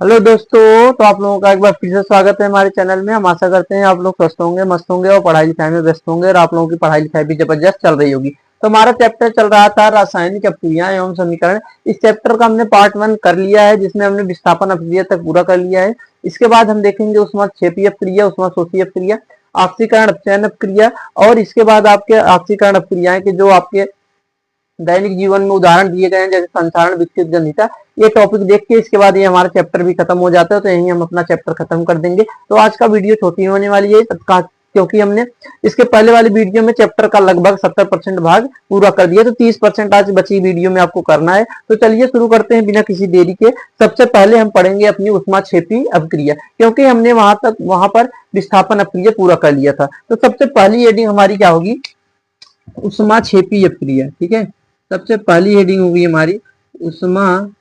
Hello दोस्तों, तो आप लोगों का एक बार फिर से स्वागत है हमारे चैनल में। हम आशा करते हैं आप लोग स्वस्थ होंगे, मस्त होंगे और पढ़ाई लिखाई में व्यस्त होंगे और आप लोगों की पढ़ाई लिखाई भी जबरदस्त चल रही होगी। तो हमारा चैप्टर चल रहा था रासायनिक अपक्रिया एवं समीकरण। इस चैप्टर का हमने पार्ट 1 कर लिया है, जिसमें हमने विस्थापन अपक्रिया तक पूरा कर लिया है। इसके बाद हम देखेंगे ऊष्माक्षेपी अपक्रिया, ऊष्माशोषी अपक्रिया, ऑक्सीकरण अपचयन अपक्रिया और इसके बाद आपके ऑक्सीकरण अपक्रियाएं के जो आपके दैनिक जीवन में उदाहरण दिए गए हैं, जैसे संसारण, विकसित, गंधिता। ये टॉपिक देख के इसके बाद ये हमारा चैप्टर भी खत्म हो जाता है, तो यही हम अपना चैप्टर खत्म कर देंगे। तो आज का वीडियो छोटी होने वाली है क्योंकि हमने इसके पहले वाली वीडियो में चैप्टर का लगभग 70% भाग पूरा कर दिया, तो 30% आज बची वीडियो में आपको करना है। तो चलिए शुरू करते हैं बिना किसी देरी के। सबसे पहले हम पढ़ेंगे अपनी ऊष्माक्षेपी अपक्रिया, क्योंकि हमने वहां पर विस्थापन अपक्रिया पूरा कर लिया था। तो सबसे पहली हेडिंग हमारी क्या होगी? ऊष्माक्षेपी अपक्रिया। ठीक है, सबसे पहली हेडिंग होगी हमारी ऊष्माक्षेपी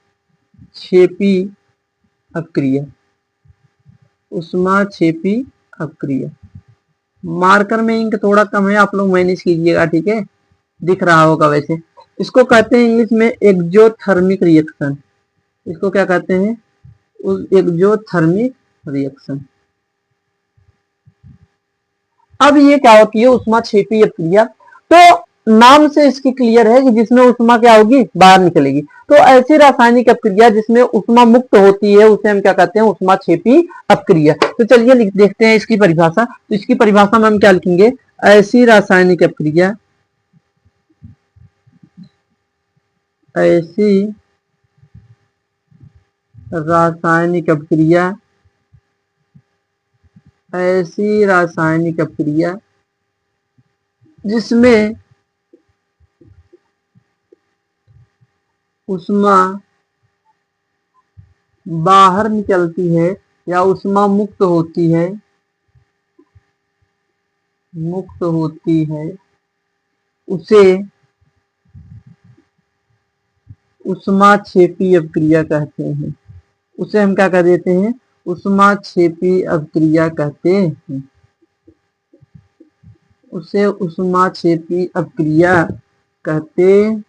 अपक्रिया। ऊष्माक्षेपी अपक्रिया। मार्कर में इंक थोड़ा कम है, आप लोग मैनेज कीजिएगा। ठीक है, दिख रहा होगा वैसे। इसको कहते हैं इंग्लिश में एक्सोथर्मिक रिएक्शन। इसको क्या कहते हैं? Exothermic reaction. अब ये क्या होती है ऊष्माक्षेपी अपक्रिया? तो नाम से इसकी क्लियर है कि जिसमें ऊष्मा क्या होगी? बाहर निकलेगी। तो ऐसी रासायनिक अपक्रिया जिसमें ऊष्मा मुक्त होती है उसे हम क्या कहते हैं? ऊष्माक्षेपी अपक्रिया। तो चलिए देखते हैं इसकी परिभाषा। तो इसकी परिभाषा में हम क्या लिखेंगे? ऐसी रासायनिक अपक्रिया, ऐसी रासायनिक अपक्रिया, ऐसी रासायनिक अपक्रिया जिसमें ऊष्मा बाहर निकलती है या ऊष्मा मुक्त होती है, उसे ऊष्माक्षेपी अपक्रिया कहते हैं। उसे हम क्या कह देते हैं? ऊष्माक्षेपी अपक्रिया कहते हैं। उसे ऊष्माक्षेपी अपक्रिया कहते हैं।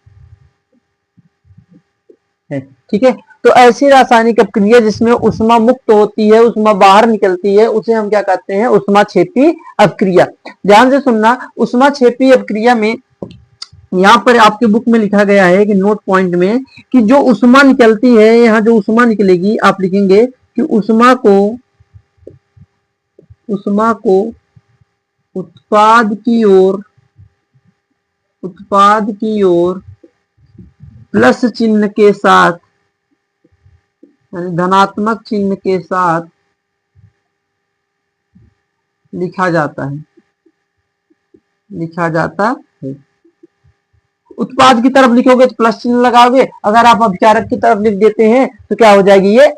ठीक है, तो ऐसी रासायनिक अपक्रिया जिसमें ऊष्मा मुक्त होती है, ऊष्मा बाहर निकलती है, उसे हम क्या कहते हैं? ऊष्माक्षेपी अपक्रिया। ध्यान से सुनना, ऊष्माक्षेपी अपक्रिया में यहाँ पर आपके बुक में लिखा गया है कि नोट पॉइंट में कि जो ऊष्मा निकलती है, यहाँ जो ऊष्मा निकलेगी आप लिखेंगे कि ऊष्मा को उत्पाद की ओर प्लस चिन्ह के साथ, धनात्मक चिन्ह के साथ लिखा जाता है। उत्पाद की तरफ लिखोगे तो प्लस चिन्ह लगाओगे, अगर आप अभिकारक की तरफ लिख देते हैं तो क्या हो जाएगी? ये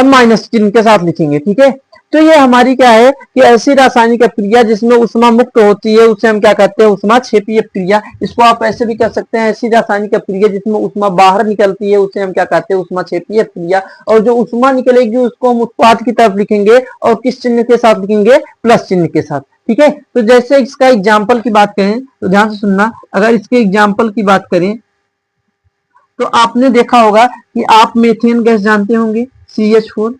माइनस चिन्ह के साथ लिखेंगे। ठीक है, तो ये हमारी क्या है कि ऐसी रासायनिक अपक्रिया जिसमें ऊष्मा मुक्त होती है उसे हम क्या कहते हैं? ऊष्माक्षेपी अपक्रिया। इसको आप ऐसे भी कर सकते हैं, ऐसी रासायनिक अपक्रिया जिसमें ऊष्मा बाहर निकलती है उसे हम क्या कहते हैं? ऊष्माक्षेपी अपक्रिया। और जो ऊष्मा निकलेगी उसको हम उत्पाद की तरफ लिखेंगे और किस चिन्ह के साथ लिखेंगे? प्लस चिन्ह के साथ। ठीक है, तो जैसे इसका एग्जाम्पल की बात करें तो ध्यान से सुनना, अगर इसके एग्जाम्पल की बात करें तो आपने देखा होगा कि आप मेथेन गैस जानते होंगे, CH4।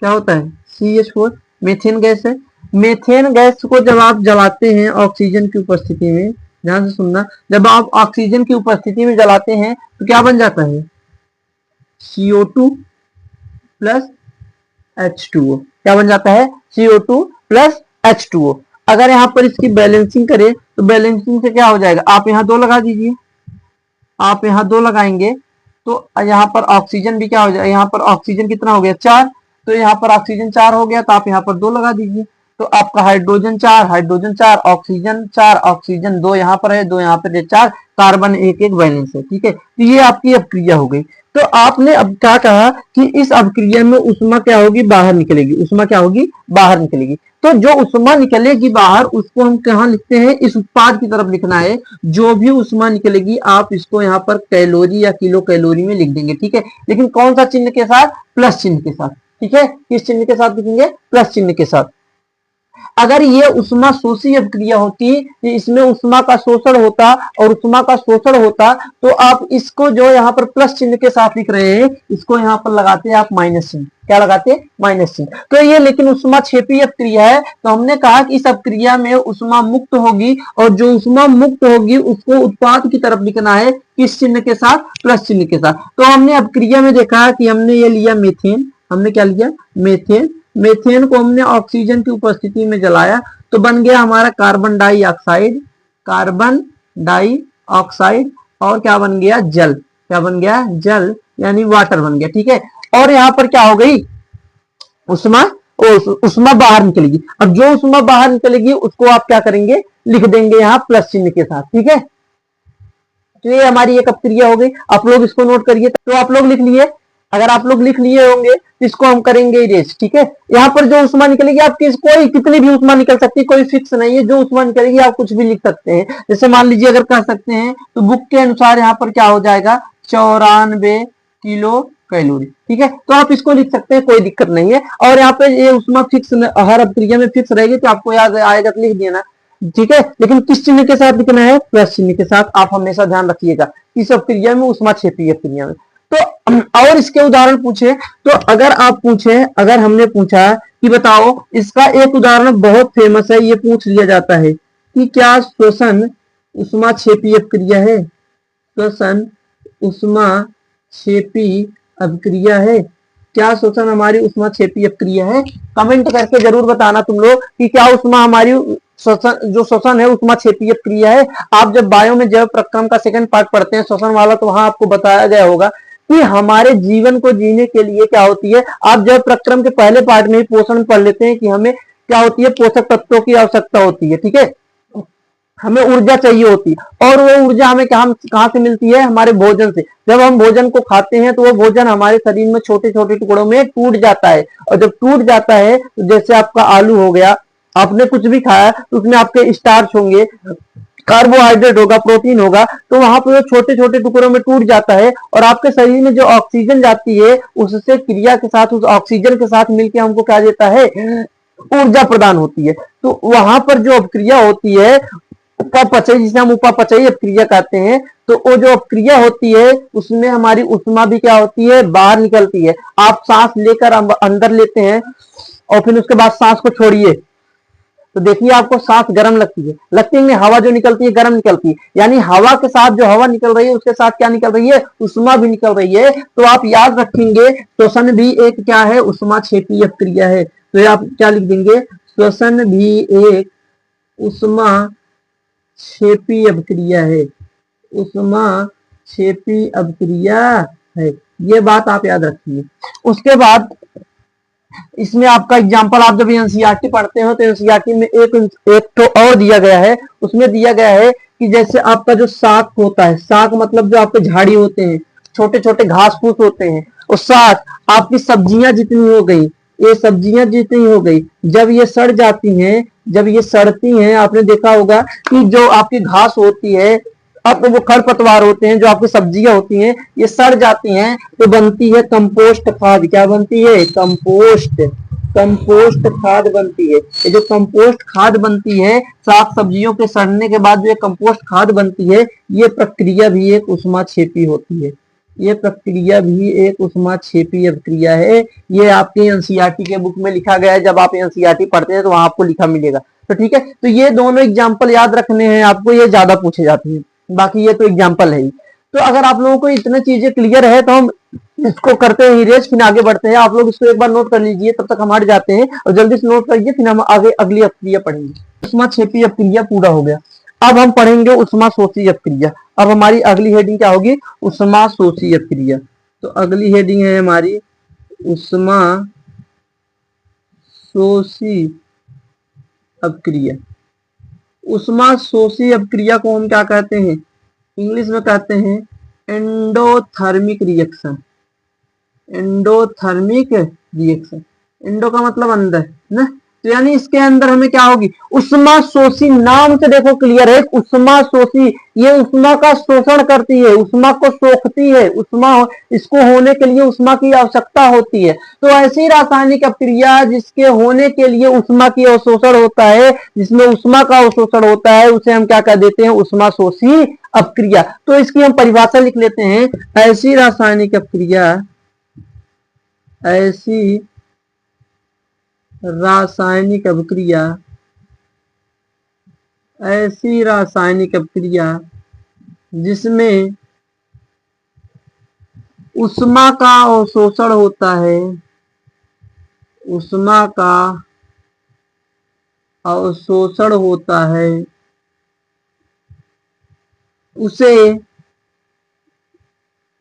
क्या होता है? CH4 मेथेन गैस है। मेथेन गैस को जब आप जलाते हैं ऑक्सीजन की उपस्थिति में, ध्यान से सुनना, जब आप ऑक्सीजन की उपस्थिति में जलाते हैं तो क्या बन जाता है? CO2 plus H2O। क्या बन जाता है? CO2 plus H2O। अगर यहाँ पर इसकी बैलेंसिंग करें तो बैलेंसिंग से क्या हो जाएगा? आप यहाँ 2 लगा दीजिए। आप यहाँ 2 लगाएंगे तो यहाँ पर ऑक्सीजन भी क्या हो जाएगा? यहाँ पर ऑक्सीजन कितना हो गया? 4। तो यहाँ पर ऑक्सीजन 4 हो गया, तो आप यहाँ पर 2 लगा दीजिए। तो आपका हाइड्रोजन 4, ऑक्सीजन 4, ऑक्सीजन 2 यहाँ पर है, 2 यहाँ पर है, 4 कार्बन एक बैलेंस है। ठीक है, तो ये आपकी अपक्रिया हो गई। तो आपने अब क्या कहा कि इस अपक्रिया में ऊष्मा क्या होगी? बाहर निकलेगी। ऊष्मा क्या होगी? बाहर निकलेगी। तो जो ऊष्मा निकलेगी बाहर उसको हम कहाँ लिखते हैं? इस उत्पाद की तरफ लिखना है। जो भी ऊष्मा निकलेगी आप इसको यहाँ पर कैलोरी या किलो कैलोरी में लिख देंगे। ठीक है, लेकिन कौन सा चिन्ह के साथ? प्लस चिन्ह के साथ। ठीक है, किस चिन्ह के साथ लिखेंगे? प्लस चिन्ह के साथ। अगर ये उष्मा शोषी अभिक्रिया होती, इसमें उष्मा का शोषण होता और उष्मा का शोषण होता, तो आप इसको जो यहाँ पर प्लस चिन्ह के साथ लिख रहे हैं, इसको यहाँ पर लगाते हैं आप माइनस चिन्ह। क्या लगाते? माइनस चिन्ह। तो ये लेकिन उष्मा क्षेपी अभिक्रिया है, तो हमने कहा कि इस अभिक्रिया में उष्मा मुक्त होगी, और जो उष्मा मुक्त होगी उसको उत्पाद की तरफ लिखना है, किस चिन्ह के साथ? प्लस चिन्ह के साथ। तो हमने अभिक्रिया में देखा कि हमने ये लिया मीथेन, हमने क्या लिया? मीथेन। मीथेन को हमने ऑक्सीजन की उपस्थिति में जलाया, तो बन गया हमारा कार्बन डाइऑक्साइड, कार्बन डाइऑक्साइड, और क्या बन गया? जल। क्या बन गया? जल, यानी वाटर बन गया। ठीक है, और यहाँ पर क्या हो गई? उष्मा, उष्मा बाहर निकलेगी। अब जो उष्मा बाहर निकलेगी उसको आप क्या करेंगे? लिख देंगे यहाँ प्लस चिन्ह के साथ। ठीक है, तो ये हमारी एक अभिक्रिया हो गई। आप लोग इसको नोट करिए। तो आप लोग लिख लिए, अगर आप लोग लिख लिए होंगे तो इसको हम करेंगे इरेज। ठीक है, यहाँ पर जो उष्मा निकलेगी, आपकी कोई कितनी भी उष्मा निकल सकती है, कोई फिक्स नहीं है। जो उष्मा निकलेगी आप कुछ भी लिख सकते हैं। जैसे मान लीजिए अगर कह सकते हैं तो बुक के अनुसार यहाँ पर क्या हो जाएगा? 94 किलो कैलोरी। ठीक है, तो आप इसको लिख सकते हैं, कोई दिक्कत नहीं है। और यहाँ पे ये उष्मा फिक्स हर अभिक्रिया में फिक्स रहेगी, तो आपको याद आएगा तो लिख देना। ठीक है, लेकिन किस चिन्ह के साथ लिखना है? प्लस चिन्ह के साथ। आप हमेशा ध्यान रखिएगा इस अभिक्रिया में, उष्मा क्षेपी अभिक्रिया में। तो और इसके उदाहरण पूछे, तो अगर आप पूछे, अगर हमने पूछा कि बताओ इसका एक उदाहरण बहुत फेमस है, ये पूछ लिया जाता है कि क्या श्वसन उष्मा क्षेपी अभिक्रिया है? श्वसन उष्मा क्षेपी अभिक्रिया है? क्या श्वसन हमारी उष्मा क्षेपी अभिक्रिया है? कमेंट करके जरूर बताना तुम लोग कि क्या उष्मा हमारी जो श्वसन है उष्मा क्षेपी अभिक्रिया है। आप जब बायो में जैव प्रक्रम का सेकंड पार्ट पढ़ते हैं श्वसन वाला, तो वहां आपको बताया गया होगा कि हमारे जीवन को जीने के लिए क्या होती है। आप जैव प्रक्रम के पहले पार्ट में ही पोषण पढ़ लेते हैं कि हमें क्या होती है? पोषक तत्वों की आवश्यकता होती है। ठीक है, हमें ऊर्जा चाहिए होती है, और वो ऊर्जा हमें कहां से मिलती है? हमारे भोजन से। जब हम भोजन को खाते हैं तो वो भोजन हमारे शरीर में छोटे छोटे टुकड़ों में टूट जाता है, और जब टूट जाता है तो जैसे आपका आलू हो गया, आपने कुछ भी खाया तो उसमें आपके स्टार्च होंगे, कार्बोहाइड्रेट होगा, प्रोटीन होगा, तो वहां पर छोटे छोटे टुकड़ों में टूट जाता है, और आपके शरीर में जो ऑक्सीजन जाती है उससे क्रिया के साथ, उस ऑक्सीजन के साथ मिलकर हमको क्या देता है? ऊर्जा प्रदान होती है। तो वहां पर जो अभिक्रिया होती है उपापचय, जिसे हम उपापचयी अभिक्रिया कहते हैं, तो वो जो अभिक्रिया होती है उसमें हमारी उष्मा भी क्या होती है? बाहर निकलती है। आप सांस लेकर अंदर लेते हैं और फिर उसके बाद सांस को छोड़िए, तो देखिए आपको सांस गर्म लगती है, लगती है हवा जो निकलती है गर्म निकलती है, यानी हवा के साथ जो हवा निकल रही है उसके साथ क्या निकल रही है? उष्मा भी निकल रही है। तो आप याद रखेंगे श्वसन भी एक क्या है? उष्मा क्षेपी अभिक्रिया है। तो आप क्या लिख देंगे? श्वसन भी एक उष्मा क्षेपी अभिक्रिया है, उष्मा क्षेपी अभिक्रिया है। ये बात आप याद रखिए। उसके बाद इसमें आपका एग्जाम्पल, आप जब एनसीईआरटी पढ़ते हो तो एनसीईआरटी में एक तो और दिया गया है। उसमें दिया गया है कि जैसे आपका जो साग होता है, साग मतलब जो आपके झाड़ी होते हैं, छोटे छोटे घास फूस होते हैं, और साग आपकी सब्जियां जितनी हो गई, ये सब्जियां जितनी हो गई, जब ये सड़ जाती हैं, जब ये सड़ती हैं, आपने देखा होगा कि जो आपकी घास होती है, अब वो खरपतवार होते हैं, जो आपकी सब्जियां होती हैं, ये सड़ जाती हैं, तो बनती है कंपोस्ट खाद। क्या बनती है? कंपोस्ट, कंपोस्ट खाद बनती है। ये जो कंपोस्ट खाद बनती है साग सब्जियों के सड़ने के बाद, जो ये कंपोस्ट खाद बनती है, ये प्रक्रिया भी एक उष्मा क्षेपी होती है। ये प्रक्रिया भी एक उष्मा क्षेपी अभिक्रिया है। ये आपके एनसीईआरटी के बुक में लिखा गया है, जब आप एनसीईआरटी पढ़ते हैं तो वहां आपको लिखा मिलेगा। तो ठीक है, तो ये दोनों एग्जाम्पल याद रखने हैं आपको, ये ज्यादा पूछे जाते हैं, बाकी ये तो एग्जाम्पल है ही। तो अगर आप लोगों को इतने चीजें क्लियर है तो हम इसको करते हैं इरेज, फिर आगे बढ़ते हैं। आप लोग इसको एक बार नोट कर लीजिए, तब तक हम हट जाते हैं, और जल्दी से नोट करिए, फिर हम आगे अगली अभिक्रिया पढ़ेंगे। उष्मा क्षेपी अभिक्रिया पूरा हो गया। अब हम पढ़ेंगे उष्मा शोषी अभिक्रिया। अब हमारी अगली हेडिंग क्या होगी? उष्मा शोषी अभिक्रिया। तो अगली हेडिंग है हमारी उष्मा शोषी अभिक्रिया। उष्मा शोषी अभिक्रिया को हम क्या कहते हैं? इंग्लिश में कहते हैं endothermic reaction. Endothermic reaction, endo का मतलब अंदर ना, तो यानी इसके अंदर हमें क्या होगी, उष्मा शोषी, नाम से देखो क्लियर है, उष्मा शोषी, ये उष्मा का शोषण करती है, उष्मा को सोखती है, उष्मा इसको होने के लिए उष्मा की आवश्यकता होती है। तो ऐसी रासायनिक अपक्रिया जिसके होने के लिए उष्मा की अवशोषण होता है, जिसमें उष्मा का अवशोषण होता है, उसे हम क्या कह देते हैं, उष्मा शोषी अपक्रिया। तो इसकी हम परिभाषा लिख लेते हैं, ऐसी रासायनिक अपक्रिया, ऐसी रासायनिक अपक्रिया, ऐसी रासायनिक अपक्रिया जिसमें उष्मा का अवशोषण होता है, उष्मा का अवशोषण होता है, उसे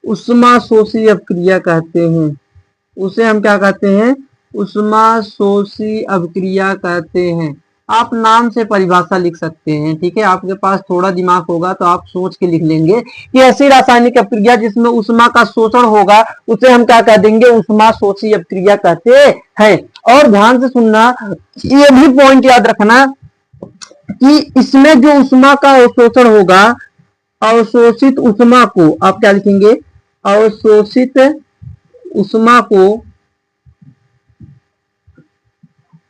उष्मा शोषी अपक्रिया कहते हैं। उसे हम क्या कहते हैं, उष्मा शोषी अपक्रिया कहते हैं। आप नाम से परिभाषा लिख सकते हैं, ठीक है। आपके पास थोड़ा दिमाग होगा तो आप सोच के लिख लेंगे कि ऐसी रासायनिक अपक्रिया जिसमें उष्मा का शोषण होगा उसे हम क्या कह देंगे, उष्मा शोषी अपक्रिया कहते हैं। और ध्यान से सुनना, ये भी पॉइंट याद रखना कि इसमें जो उष्मा का अवशोषण होगा, अवशोषित उष्मा को आप क्या लिखेंगे, अवशोषित उष्मा को,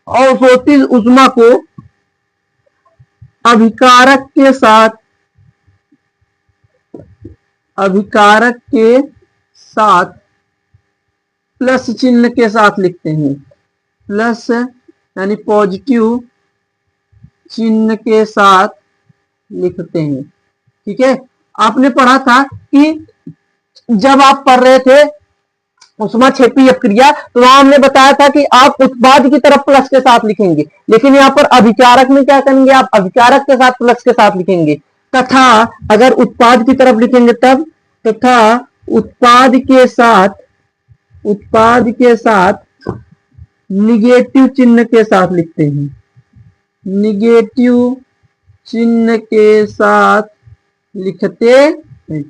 अवशोषित उष्मा को अभिकारक के साथ, अभिकारक के साथ प्लस चिन्ह के साथ लिखते हैं, प्लस यानी पॉजिटिव चिन्ह के साथ लिखते हैं, ठीक है। आपने पढ़ा था कि जब आप पढ़ रहे थे उष्मा क्षेपी अपक्रिया, तो वहां हमने बताया था कि आप उत्पाद की तरफ प्लस के साथ लिखेंगे, लेकिन यहाँ पर अभिकारक में क्या करेंगे, आप अभिकारक के साथ प्लस के साथ लिखेंगे। तथा अगर उत्पाद की तरफ लिखेंगे तब, तथा उत्पाद के साथ, उत्पाद के साथ निगेटिव चिन्ह के साथ लिखते हैं, निगेटिव चिन्ह के साथ लिखते हैं।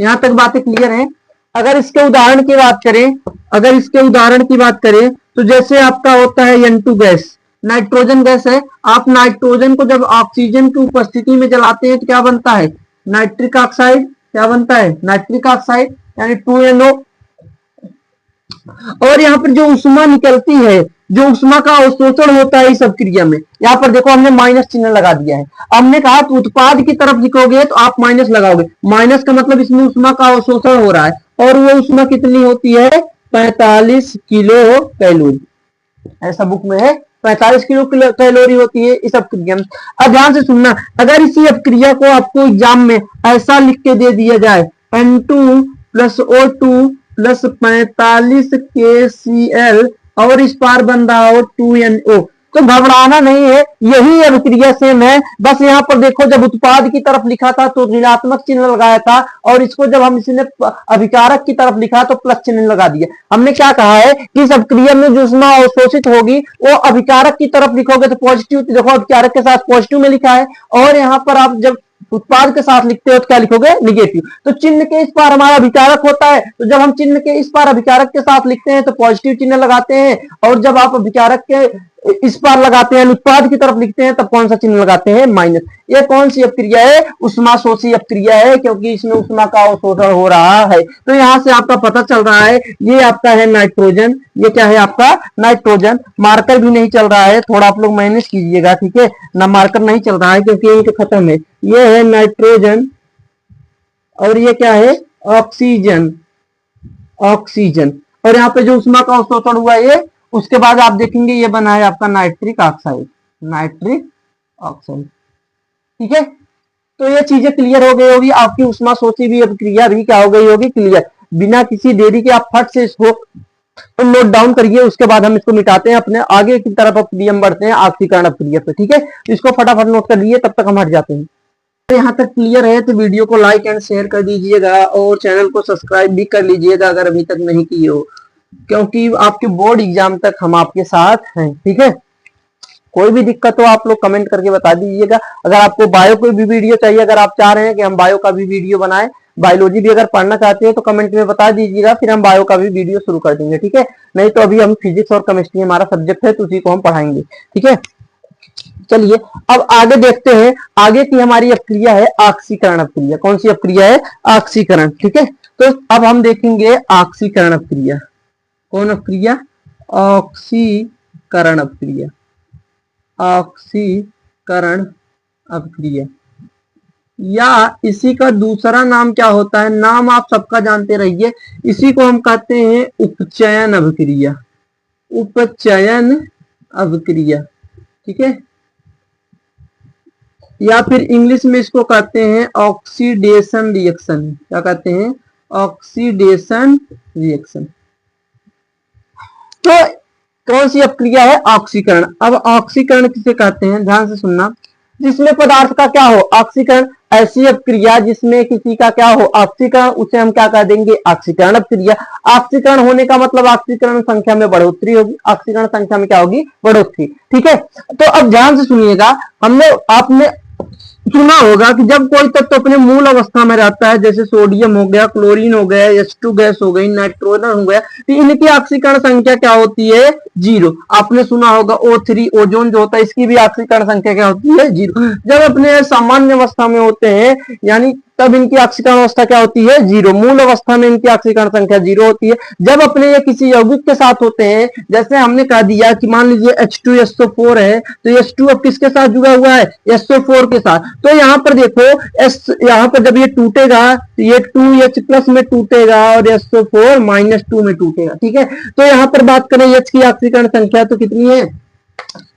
यहां तक बातें क्लियर हैं। अगर इसके उदाहरण की बात करें, अगर इसके उदाहरण की बात करें तो जैसे आपका होता है N2 गैस, नाइट्रोजन गैस है। आप नाइट्रोजन को जब ऑक्सीजन की उपस्थिति में जलाते हैं तो क्या बनता है, नाइट्रिक ऑक्साइड। क्या बनता है, नाइट्रिक ऑक्साइड, यानी 2NO। और यहाँ पर जो उष्मा निकलती है, जो उष्मा का अवशोषण होता है इस अपक्रिया में, यहाँ पर देखो हमने माइनस चिन्ह लगा दिया है। हमने कहा तो उत्पाद की तरफ लिखोगे तो आप माइनस लगाओगे, माइनस का मतलब इसमें उष्मा का अवशोषण हो रहा है, और वो उष्मा कितनी होती है, 45 किलो कैलोरी। ऐसा बुक में है 45 किलो कैलोरी होती है इस अपक्रिया में। अब ध्यान से सुनना, अगर इसी अपक्रिया को आपको एग्जाम में ऐसा लिख के दे दिया जाए, N2 + O2 + 45 KCl और इस पार बन रहा हो 2NO, तो घबराना नहीं है, यही अपक्रिया सेम है। बस यहाँ पर देखो जब उत्पाद की तरफ लिखा था तो ऋणात्मक चिन्ह लगाया था, और इसको जब हम इसने अभिकारक की तरफ लिखा तो प्लस चिन्ह लगा दिया। हमने क्या कहा है कि इस अपक्रिया में जो उष्मा अवशोषित होगी वो अभिकारक की तरफ लिखोगे तो पॉजिटिव, देखो अभिकारक के साथ पॉजिटिव में लिखा है, और यहाँ पर आप जब उत्पाद के साथ लिखते हो तो क्या लिखोगे, निगेटिव। तो चिन्ह के इस पार हमारा अभिकारक होता है, तो जब हम चिन्ह के इस पार अभिकारक के साथ लिखते हैं तो पॉजिटिव चिन्ह लगाते हैं, और जब आप अभिकारक के इस पार लगाते हैं, उत्पाद की तरफ लिखते हैं, तब कौन सा चिन्ह लगाते हैं, माइनस। ये कौन सी अपक्रिया है, उष्मा शोषी अपक्रिया है, क्योंकि इसमें उष्मा का अवशोषण हो रहा है। तो यहां से आपका पता चल रहा है ये आपका है नाइट्रोजन, ये क्या है आपका नाइट्रोजन। मार्कर भी नहीं चल रहा है, थोड़ा आप लोग मैनेज कीजिएगा, ठीक है ना, मार्कर नहीं चल रहा है क्योंकि ये तो खत्म है। ये है नाइट्रोजन, और ये क्या है, ऑक्सीजन, ऑक्सीजन। और यहाँ पे जो उष्मा का अवशोषण हुआ ये, उसके बाद आप देखेंगे ये बना है आपका नाइट्रिक ऑक्साइड, नाइट्रिक ऑक्साइड, ठीक है। तो ये चीजें क्लियर हो गई होगी, आपकी उष्मा शोषी भी अपक्रिया भी क्या हो गई होगी, क्लियर। बिना किसी देरी के आप फट से इसको नोट डाउन करिए, उसके बाद हम इसको मिटाते हैं, अपने आगे की तरफ अपक्रिया बढ़ते हैं, ऑक्सीकरण अपक्रिया पे, ठीक है। इसको फटाफट नोट कर लिए, तब तक हम हट जाते हैं। तो यहाँ तक क्लियर है तो वीडियो को लाइक एंड शेयर कर दीजिएगा, और चैनल को सब्सक्राइब भी कर लीजिएगा अगर अभी तक नहीं किए हो, क्योंकि आपके बोर्ड एग्जाम तक हम आपके साथ हैं, ठीक है। कोई भी दिक्कत हो आप लोग कमेंट करके बता दीजिएगा। अगर आपको बायो कोई भी वीडियो चाहिए, अगर आप चाह रहे हैं कि हम बायो का भी वीडियो बनाएं, बायोलॉजी भी अगर पढ़ना चाहते हैं तो कमेंट में बता दीजिएगा, फिर हम बायो का भी वीडियो शुरू कर देंगे, ठीक है। नहीं तो अभी हम फिजिक्स और केमिस्ट्री हमारा सब्जेक्ट है तो उसी को हम पढ़ाएंगे, ठीक है। चलिए अब आगे देखते हैं, आगे की हमारी अपक्रिया है ऑक्सीकरण अपक्रिया। कौन सी अपक्रिया है? ऑक्सीकरण, ठीक है। तो अब हम देखेंगे ऑक्सीकरण अपक्रिया। कौन अपक्रिया? ऑक्सीकरण अपक्रिया। ऑक्सीकरण अपक्रिया, या इसी का दूसरा नाम क्या होता है? नाम आप सबका जानते रहिए, इसी को हम कहते हैं उपचयन अभिक्रिया। उपचयन अभिक्रिया, ठीक है। या फिर इंग्लिश में इसको कहते हैं ऑक्सीडेशन रिएक्शन। क्या कहते हैं? Oxidation reaction. तो कौन सी अपक्रिया है? ऑक्सीकरण। अब ऑक्सीकरण किसे कहते हैं? ध्यान से सुनना। जिसमें पदार्थ का क्या हो? ऑक्सीकरण। ऐसी अपक्रिया जिसमें किसी का क्या हो? ऑक्सीकरण, उसे हम क्या कह देंगे? ऑक्सीकरण अपक्रिया। ऑक्सीकरण होने का मतलब ऑक्सीकरण संख्या में बढ़ोतरी होगी, ऑक्सीकरण संख्या में क्या होगी? बढ़ोतरी, ठीक है। तो अब ध्यान से सुनिएगा, आपने सुना होगा कि जब कोई तत्व अपने मूल अवस्था में रहता है, जैसे सोडियम हो गया, क्लोरीन हो गया, H2 गैस हो गई, नाइट्रोजन हो गया, तो इनकी ऑक्सीकरण संख्या क्या होती है? 0। आपने सुना होगा O3 ओजोन जो होता है, इसकी भी ऑक्सीकरण संख्या क्या होती है? 0। जब अपने सामान्य अवस्था में होते हैं यानी तब इनकी ऑक्सीकरण अवस्था क्या होती है? 0। मूल अवस्था में इनकी ऑक्सीकरण संख्या 0 होती है। जब अपने ये किसी यौगिक के साथ होते हैं, जैसे हमने कह दिया कि मान लीजिए H2SO4 है, तो H2 अब किसके साथ जुड़ा हुआ है? SO4 के साथ। तो यहाँ पर देखो यहाँ पर जब ये टूटेगा तो ये 2H प्लस में टूटेगा और SO4 -2 में टूटेगा, ठीक है। तो यहाँ पर बात करें H की ऑक्सीकरण संख्या तो कितनी है?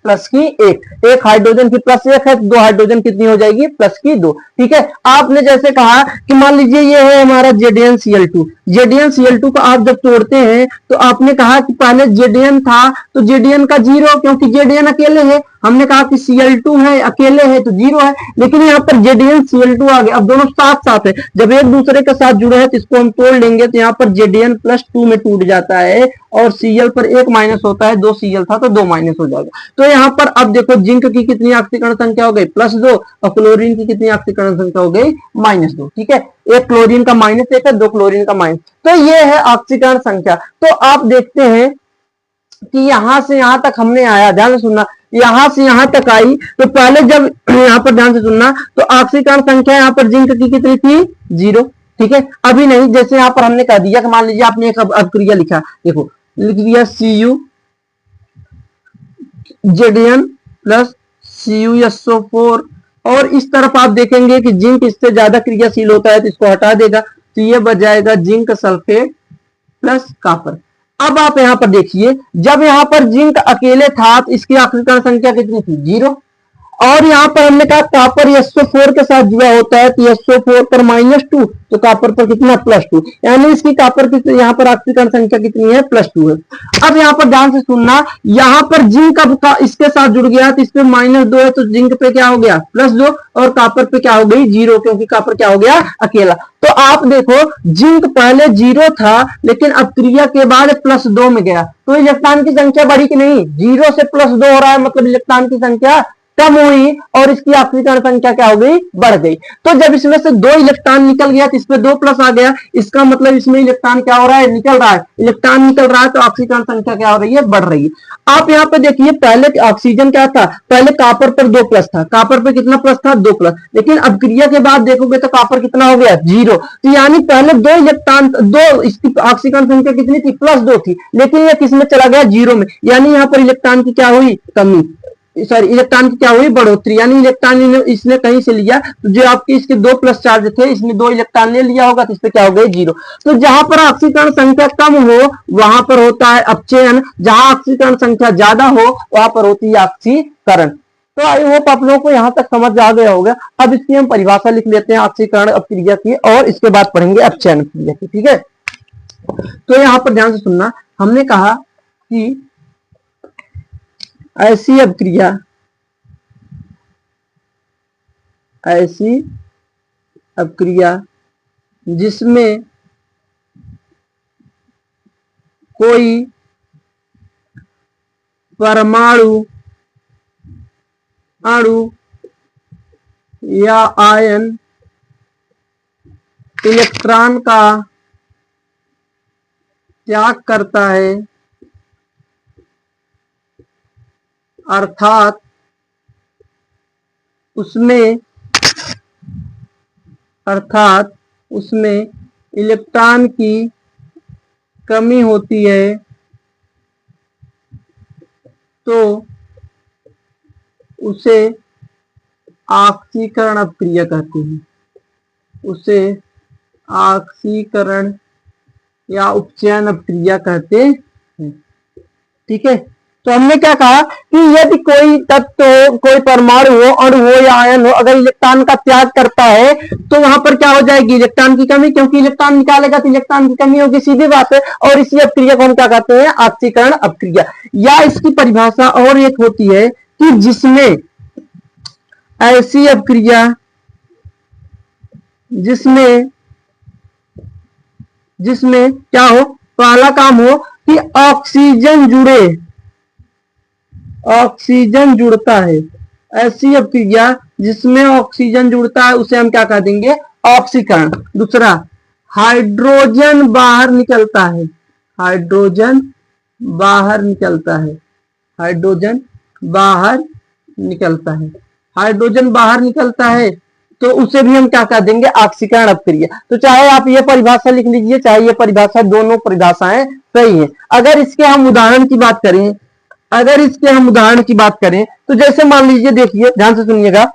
प्लस की एक हाइड्रोजन की प्लस 1 है, 2 हाइड्रोजन कितनी हो जाएगी? प्लस की 2, ठीक है। आपने जैसे कहा कि मान लीजिए ये है हमारा ZnCl2। ZnCl2 को आप जब तोड़ते हैं तो आपने कहा कि पहले Zn था तो Zn का 0, क्योंकि Zn अकेले है। हमने कहा कि Cl2 है, अकेले है तो 0 है, लेकिन यहाँ पर ZnCl2 आ गया। अब दोनों साथ साथ है, जब एक दूसरे के साथ जुड़े हैं तो इसको हम तोड़ लेंगे तो यहाँ पर Zn+2 में टूट जाता है और Cl पर 1 माइनस होता है, 2 Cl था तो 2 माइनस हो जाएगा। तो यहाँ पर अब देखो जिंक की कितनी ऑक्सीकरण संख्या हो गई? +2, और क्लोरीन की कितनी ऑक्सीकरण संख्या हो गई? -2, ठीक है। एक क्लोरीन का -1 है, 2 क्लोरीन का माइनस। तो ये है ऑक्सीकरण संख्या। तो आप देखते हैं कि यहां से यहां तक हमने आया, ध्यान से सुनना, यहां से यहां तक आई तो पहले जब यहां पर ध्यान से सुनना तो ऑक्सीकरण संख्या यहां पर जिंक की कितनी थी? 0, ठीक है। अभी नहीं, जैसे यहां पर हमने कह दिया कि मान लीजिए आपने एक अपक्रिया लिखा, देखो लिख दिया Cu Zn प्लस CuSO4, और इस तरफ आप देखेंगे कि जिंक इससे ज्यादा क्रियाशील होता है तो इसको हटा देगा, तो ये बच जाएगा जिंक सल्फेट प्लस कॉपर। अब आप यहां पर देखिए, जब यहां पर जिंक अकेले था तो इसकी ऑक्सीकरण संख्या कितनी थी? 0। और यहाँ पर हमने कहा कॉपर SO4 के साथ जुड़ा होता है तो SO4 पर -2, तो कॉपर पर कितना? +2, यानी इसकी कॉपर की यहाँ पर ऑक्सीकरण संख्या कितनी है? +2 है। अब यहाँ पर ध्यान से सुनना, यहाँ पर जिंक अब इसके साथ जुड़ गया तो इस पे -2 है, तो जिंक पे क्या हो गया? +2, और कॉपर पे क्या हो गई? 0, क्योंकि कॉपर क्या हो गया? अकेला। तो आप देखो जिंक पहले 0 था लेकिन अपक्रिया के बाद +2 में गया, तो इलेक्ट्रॉन की संख्या बढ़ी कि नहीं? 0 से +2 हो रहा है, मतलब इलेक्ट्रॉन की संख्या कम हुई और इसकी ऑक्सीकरण संख्या क्या हो गई? बढ़ गई। तो जब इसमें से 2 इलेक्ट्रॉन निकल गया तो इसमें 2 प्लस आ गया, इसका मतलब इसमें इलेक्ट्रॉन क्या हो रहा है? निकल रहा है। इलेक्ट्रॉन निकल रहा है तो ऑक्सीकरण संख्या क्या हो रही है? बढ़ रही है। आप यहाँ पे देखिए, पहले ऑक्सीजन क्या था? पहले कॉपर पर 2 प्लस था, कॉपर पे कितना प्लस था? 2 प्लस, लेकिन अपक्रिया के बाद देखोगे तो कॉपर कितना हो गया? 0। तो यानी पहले 2 इलेक्ट्रॉन, 2 इसकी ऑक्सीकरण संख्या कितनी थी? +2 थी, लेकिन ये किसमें चला गया? 0 में, यानी यहाँ पर इलेक्ट्रॉन की क्या हुई? कमी, सॉरी इलेक्ट्रॉन की क्या हुई? बढ़ोतरी। यानी इलेक्ट्रॉन इसने कहीं से लिया, तो जो आपके इसके 2 प्लस चार्ज थे इसने 2 इलेक्ट्रॉन ले लिया होगा तो इस पे क्या हो गए? 0। तो जहां पर ऑक्सीकरण संख्या कम हो वहां पर होता है अपचयन, जहां ऑक्सीकरण संख्या ज्यादा हो वहां पर होती है ऑक्सीकरण। तो आई होप आप लोगों को यहां तक समझ आ गया होगा। अब इसकी हम परिभाषा लिख लेते हैं ऑक्सीकरण अपक्रिया की, और इसके बाद पढ़ेंगे अपचयन क्रिया की, ठीक है। तो यहां पर ध्यान से सुनना, हमने कहा कि ऐसी अपक्रिया जिसमें कोई परमाणु, अणु या आयन इलेक्ट्रॉन का त्याग करता है, अर्थात उसमें इलेक्ट्रॉन की कमी होती है, तो उसे ऑक्सीकरण अपक्रिया कहते हैं। उसे ऑक्सीकरण या उपचयन अपक्रिया कहते हैं। ठीक है, तो हमने क्या कहा कि यदि कोई तत्व हो, कोई परमाणु हो, अणु हो या आयन हो, अगर इलेक्ट्रॉन का त्याग करता है तो वहां पर क्या हो जाएगी, इलेक्ट्रॉन की कमी, क्योंकि इलेक्ट्रॉन निकालेगा तो इलेक्ट्रॉन की कमी होगी, सीधी बात है। और इसी अपक्रिया को हम क्या कहते हैं, ऑक्सीकरण अपक्रिया। या इसकी परिभाषा और एक होती है कि जिसमें ऐसी अपक्रिया जिसमें क्या हो, पहला काम हो कि ऑक्सीजन जुड़ता है। ऐसी अपक्रिया जिसमें ऑक्सीजन जुड़ता है उसे हम क्या कह देंगे, ऑक्सीकरण। दूसरा, हाइड्रोजन बाहर निकलता है। हाइड्रोजन बाहर निकलता है। हाइड्रोजन बाहर निकलता है तो उसे भी हम क्या कह देंगे, ऑक्सीकरण अपक्रिया। तो चाहे आप ये परिभाषा लिख लीजिए, चाहे ये परिभाषा, दोनों परिभाषाएं सही है। अगर इसके हम उदाहरण की बात करें, तो जैसे मान लीजिए, देखिए ध्यान से सुनिएगा,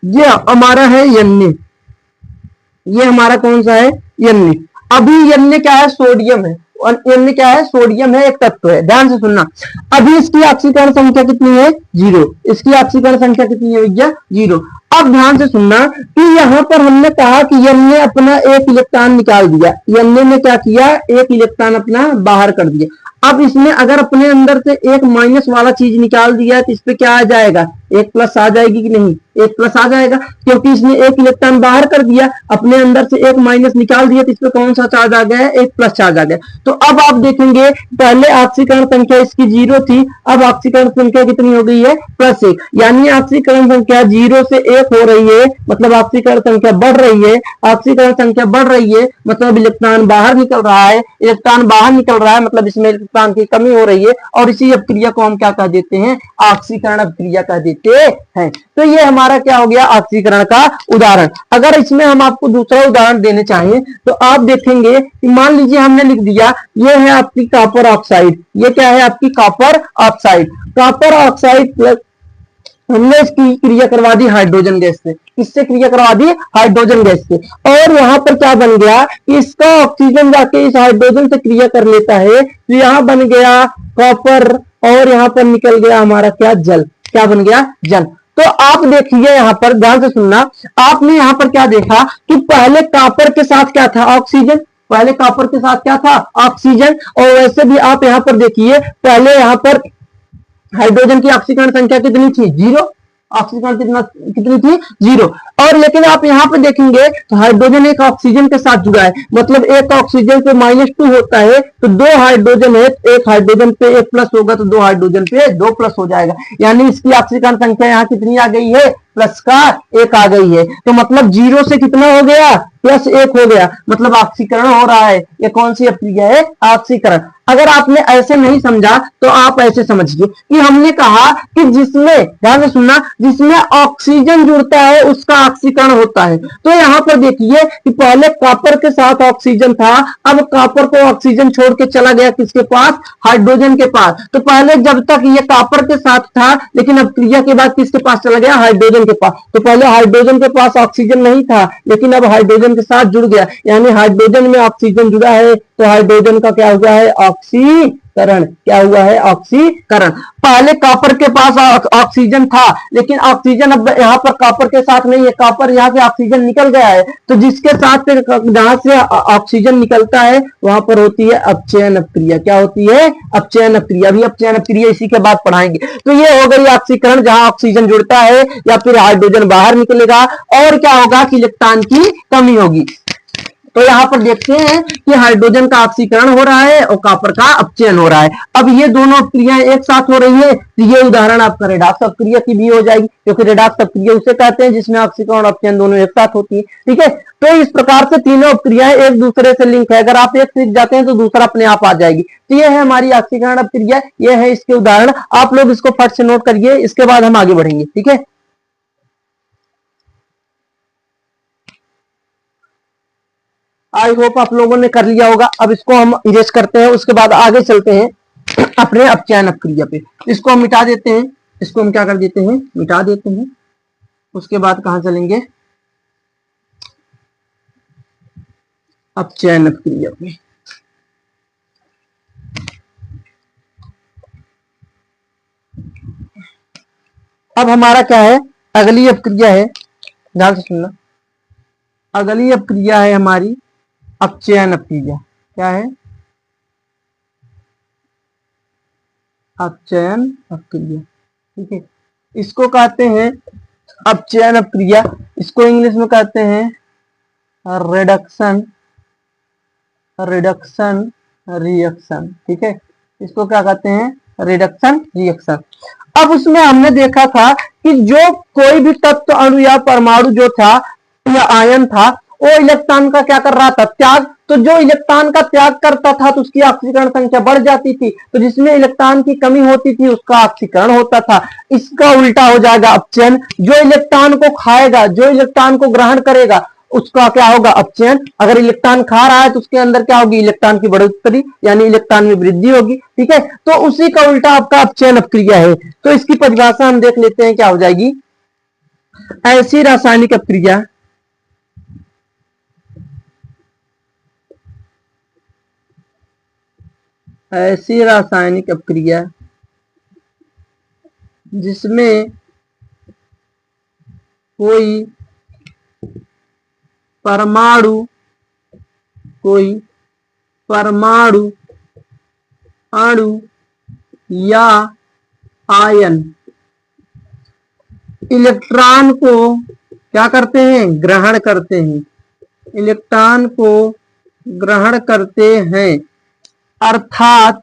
ये हमारा है Na, ये हमारा कौन सा है, Na। अभी Na क्या है, सोडियम है, और Na क्या है, सोडियम है, एक तत्व है। ध्यान से सुनना, अभी इसकी ऑक्सीकरण संख्या कितनी है, 0। इसकी ऑक्सीकरण संख्या कितनी है भैया, 0। अब ध्यान से सुनना कि यहाँ पर हमने कहा कि Na अपना एक इलेक्ट्रॉन निकाल दिया। Na ने क्या किया, एक इलेक्ट्रॉन अपना बाहर कर दिया। अब इसमें अगर अपने अंदर से एक माइनस वाला चीज निकाल दिया तो इस पे क्या आ जाएगा, एक प्लस आ जाएगी कि नहीं, एक प्लस आ जाएगा, क्योंकि इसने एक इलेक्ट्रॉन बाहर कर दिया, अपने अंदर से एक माइनस निकाल दिया, तो इस पे कौन सा चार्ज आ गया है, एक प्लस चार्ज आ गया। तो अब आप देखेंगे, पहले ऑक्सीकरण संख्या इसकी 0 थी, अब ऑक्सीकरण संख्या कितनी हो गई है, +1। यानी ऑक्सीकरण संख्या 0 से 1 हो रही है, मतलब ऑक्सीकरण संख्या बढ़ रही है। ऑक्सीकरण संख्या बढ़ रही है मतलब इलेक्ट्रॉन बाहर निकल रहा है। इलेक्ट्रॉन बाहर निकल रहा है मतलब इसमें इलेक्ट्रॉन की कमी हो रही है, और इसी अपक्रिया को हम क्या कह देते हैं, ऑक्सीकरण अपक्रिया कह देते हैं। तो ये हमारा क्या हो गया, ऑक्सीकरण का उदाहरण। अगर इसमें हम आपको दूसरा उदाहरण देने चाहें तो आप देखेंगे कि मान लीजिए हमने लिख दिया, ये है आपकी कॉपर ऑक्साइड। ये क्या है, आपकी copper oxide. Copper oxide plus, हमने इसकी क्रिया करवा दी हाइड्रोजन गैस से। किससे क्रिया करवा दी, हाइड्रोजन गैस से। और यहाँ पर क्या बन गया कि इसका ऑक्सीजन जाके इस हाइड्रोजन से क्रिया कर लेता है, तो यहाँ बन गया कॉपर, और यहाँ पर निकल गया हमारा क्या, जल। क्या बन गया, जल। तो आप देखिए यहाँ पर ध्यान से सुनना, आपने यहाँ पर क्या देखा कि पहले कॉपर के साथ क्या था, ऑक्सीजन। पहले कॉपर के साथ क्या था, ऑक्सीजन। और वैसे भी आप यहाँ पर देखिए, पहले यहाँ पर हाइड्रोजन की ऑक्सीकरण संख्या कितनी थी, 0। ऑक्सीकरण कितनी थी, 0। और लेकिन आप यहाँ पे देखेंगे तो हाइड्रोजन एक ऑक्सीजन के साथ जुड़ा है, मतलब एक ऑक्सीजन पे -2 होता है, तो 2 हाइड्रोजन है, एक हाइड्रोजन पे 1 प्लस होगा तो 2 हाइड्रोजन पे 2 प्लस हो जाएगा। यानी इसकी ऑक्सीकरण संख्या यहाँ कितनी आ गई है, प्लस का 1 आ गई है। तो मतलब 0 से कितना हो गया, +1 हो गया, मतलब ऑक्सीकरण हो रहा है। ये कौन सी अपक्रिया है, ऑक्सीकरण। अगर आपने ऐसे नहीं समझा तो आप ऐसे समझिए कि हमने कहा कि जिसमें, ध्यान से सुनना, जिसमें ऑक्सीजन जुड़ता है उसका ऑक्सीकरण होता है। तो यहाँ पर देखिए कि पहले कॉपर के साथ ऑक्सीजन था, अब कॉपर को ऑक्सीजन छोड़ के चला गया किसके पास, हाइड्रोजन के पास। तो पहले जब तक ये कॉपर के साथ था, लेकिन अपक्रिया के बाद किसके पास चला गया, हाइड्रोजन के पास। तो पहले हाइड्रोजन के पास ऑक्सीजन नहीं था, लेकिन अब हाइड्रोजन के साथ जुड़ गया, यानी हाइड्रोजन में ऑक्सीजन जुड़ा है, तो हाइड्रोजन का क्या हुआ है, ऑक्सीकरण। क्या हुआ है, ऑक्सीकरण। पहले कॉपर के पास ऑक्सीजन था, लेकिन ऑक्सीजन अब यहाँ पर कॉपर के साथ नहीं है, कॉपर यहाँ से ऑक्सीजन निकल गया है, तो जिसके साथ जहां से ऑक्सीजन निकलता है वहां पर होती है अपचयन अपक्रिया। क्या होती है, अपचयन अपक्रिया। भी अपचयन अपक्रिया इसी के बाद पढ़ाएंगे। तो ये हो गई ऑक्सीकरण, जहां ऑक्सीजन जुड़ता है या फिर हाइड्रोजन बाहर निकलेगा, और क्या होगा कि इलेक्ट्रॉन की कमी होगी। तो यहाँ पर देखते हैं कि हाइड्रोजन का ऑक्सीकरण हो रहा है और कॉपर का अपचयन हो रहा है। अब ये दोनों क्रियाएं एक साथ हो रही है, तो ये उदाहरण आपका रेडॉक्स अपक्रिया की भी हो जाएगी, क्योंकि रेडॉक्स अपक्रिया उसे कहते हैं जिसमें ऑक्सीकरण और अपचयन दोनों एक साथ होती है। ठीक है, तो इस प्रकार से तीनों अपक्रियाएं एक दूसरे से लिंक है, अगर आप एक सीख जाते हैं तो दूसरा अपने आप आ जाएगी। तो ये है हमारी ऑक्सीकरण अपक्रिया, ये है इसके उदाहरण। आप लोग इसको फट से नोट करिए, इसके बाद हम आगे बढ़ेंगे। ठीक है, आई होप आप लोगों ने कर लिया होगा। अब इसको हम इरेज करते हैं, उसके बाद आगे चलते हैं अपने अपचयन अपक्रिया पे। इसको हम मिटा देते हैं, इसको हम क्या कर देते हैं, मिटा देते हैं। उसके बाद कहां चलेंगे, अपचयन अपक्रिया पे। अब हमारा क्या है, अगली अपक्रिया है, ध्यान से सुनना। अगली अपक्रिया है हमारी अपचयन अपक्रिया। क्या है, अपचयन अपक्रिया। ठीक है, इसको कहते हैं अपचयन अपक्रिया, इसको इंग्लिश में कहते हैं रिडक्शन रिएक्शन। ठीक है, इसको क्या कहते हैं, रिडक्शन रिएक्शन। अब उसमें हमने देखा था कि जो कोई भी तत्व, अणु या परमाणु जो था या आयन था, वो इलेक्ट्रॉन का क्या कर रहा था, त्याग। तो जो इलेक्ट्रॉन का त्याग करता था तो उसकी ऑक्सीकरण संख्या बढ़ जाती थी, तो जिसमें इलेक्ट्रॉन की कमी होती थी उसका ऑक्सीकरण होता था। इसका उल्टा हो जाएगा अपचयन, जो इलेक्ट्रॉन को खाएगा, जो इलेक्ट्रॉन को ग्रहण करेगा उसका क्या होगा, अपचयन। अगर इलेक्ट्रॉन खा रहा है तो उसके अंदर क्या होगी, इलेक्ट्रॉन की बढ़ोतरी, यानी इलेक्ट्रॉन में वृद्धि होगी। ठीक है, तो उसी का उल्टा आपका अपचयन अपक्रिया है। तो इसकी परिभाषा हम देख लेते हैं क्या हो जाएगी। ऐसी रासायनिक अपक्रिया ऐसी रासायनिक अपक्रिया जिसमें कोई परमाणु अणु या आयन इलेक्ट्रॉन को क्या करते हैं, ग्रहण करते हैं, इलेक्ट्रॉन को ग्रहण करते हैं, अर्थात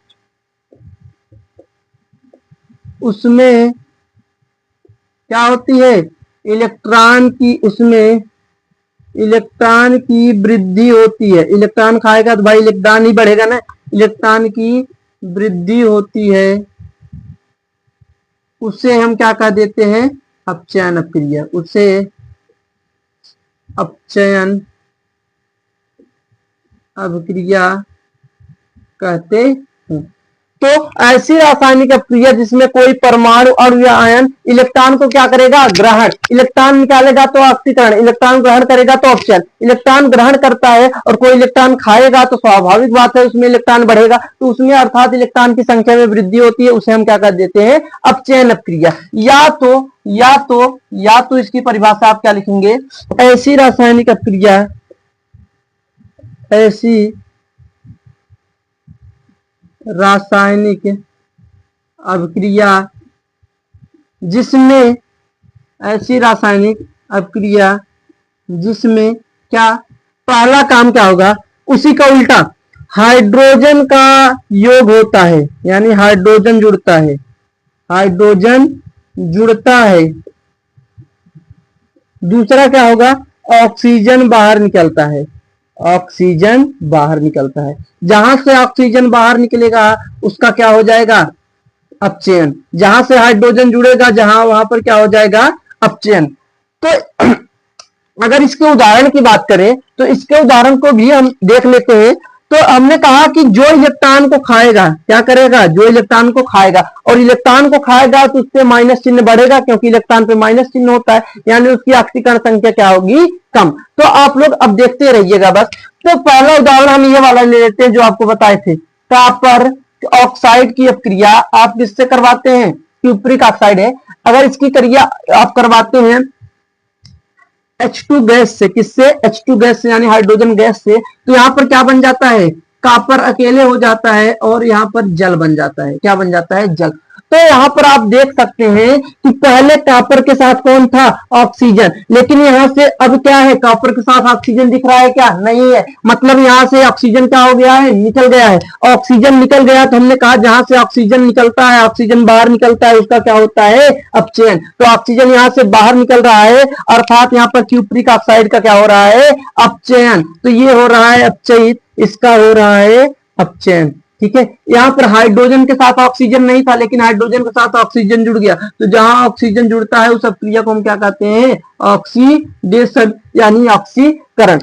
उसमें क्या होती है, इलेक्ट्रॉन की, उसमें इलेक्ट्रॉन की वृद्धि होती है। इलेक्ट्रॉन खाएगा तो भाई इलेक्ट्रॉन ही बढ़ेगा ना, इलेक्ट्रॉन की वृद्धि होती है, उसे हम क्या कह देते हैं, अपचयन अपक्रिया। उसे अपचयन अपक्रिया कहते हैं। तो ऐसी रासायनिक अपक्रिया जिसमें कोई परमाणु अणु या आयन इलेक्ट्रॉन को क्या करेगा, ग्रहण, इलेक्ट्रॉन निकालेगा तो ऑक्सीकरण, इलेक्ट्रॉन ग्रहण करेगा तो अपचयन। इलेक्ट्रॉन ग्रहण करता है और कोई इलेक्ट्रॉन खाएगा तो स्वाभाविक बात है उसमें इलेक्ट्रॉन बढ़ेगा, तो उसमें अर्थात इलेक्ट्रॉन की संख्या में वृद्धि होती है, उसे हम क्या कर देते हैं, अपचयन अपक्रिया। या तो इसकी परिभाषा आप क्या लिखेंगे, ऐसी रासायनिक अपक्रिया, ऐसी रासायनिक अपक्रिया जिसमें, ऐसी रासायनिक अपक्रिया जिसमें क्या, पहला काम क्या होगा, उसी का उल्टा हाइड्रोजन का योग होता है, यानी हाइड्रोजन जुड़ता है, हाइड्रोजन जुड़ता है। दूसरा क्या होगा, ऑक्सीजन बाहर निकलता है, ऑक्सीजन बाहर निकलता है। जहां से ऑक्सीजन बाहर निकलेगा उसका क्या हो जाएगा, अपचयन। जहां से हाइड्रोजन जुड़ेगा वहां पर क्या हो जाएगा, अपचयन। तो अगर इसके उदाहरण की बात करें तो इसके उदाहरण को भी हम देख लेते हैं। तो हमने कहा कि जो इलेक्ट्रॉन को खाएगा, क्या करेगा, जो इलेक्ट्रॉन को खाएगा, और इलेक्ट्रॉन को खाएगा तो उससे माइनस चिन्ह बढ़ेगा, क्योंकि इलेक्ट्रॉन पे माइनस चिन्ह होता है, यानी उसकी ऑक्सीकरण संख्या क्या होगी, कम। तो आप लोग अब देखते रहिएगा बस। तो पहला उदाहरण हम ये वाला ले लेते हैं जो आपको बताए थे, कॉपर ऑक्साइड की अपक्रिया आप किससे करवाते हैं, क्यूप्रिक ऑक्साइड है, अगर इसकी क्रिया आप करवाते हैं H2 गैस से, किससे, H2 गैस से, यानी हाइड्रोजन गैस से, तो यहां पर क्या बन जाता है, कॉपर अकेले हो जाता है और यहां पर जल बन जाता है। क्या बन जाता है, जल। तो यहाँ पर आप देख सकते हैं कि पहले कॉपर के साथ कौन था, ऑक्सीजन, लेकिन यहाँ से अब क्या है, कॉपर के साथ ऑक्सीजन दिख रहा है क्या, नहीं है, मतलब यहाँ से ऑक्सीजन क्या हो गया है, निकल गया है। ऑक्सीजन निकल गया तो हमने कहा जहां से ऑक्सीजन निकलता है, ऑक्सीजन बाहर निकलता है, उसका क्या होता है, अपचयन। तो ऑक्सीजन यहाँ से बाहर निकल रहा है, अर्थात यहाँ पर क्यूप्रिक ऑक्साइड का क्या हो रहा है, अपचयन। तो ये हो रहा है अपचयित, इसका हो रहा है अपचयन। ठीक है, यहाँ पर हाइड्रोजन के साथ ऑक्सीजन नहीं था, लेकिन हाइड्रोजन के साथ ऑक्सीजन जुड़ गया, तो जहां ऑक्सीजन जुड़ता है उस अभिक्रिया को हम क्या कहते हैं, ऑक्सीडेशन यानी ऑक्सीकरण।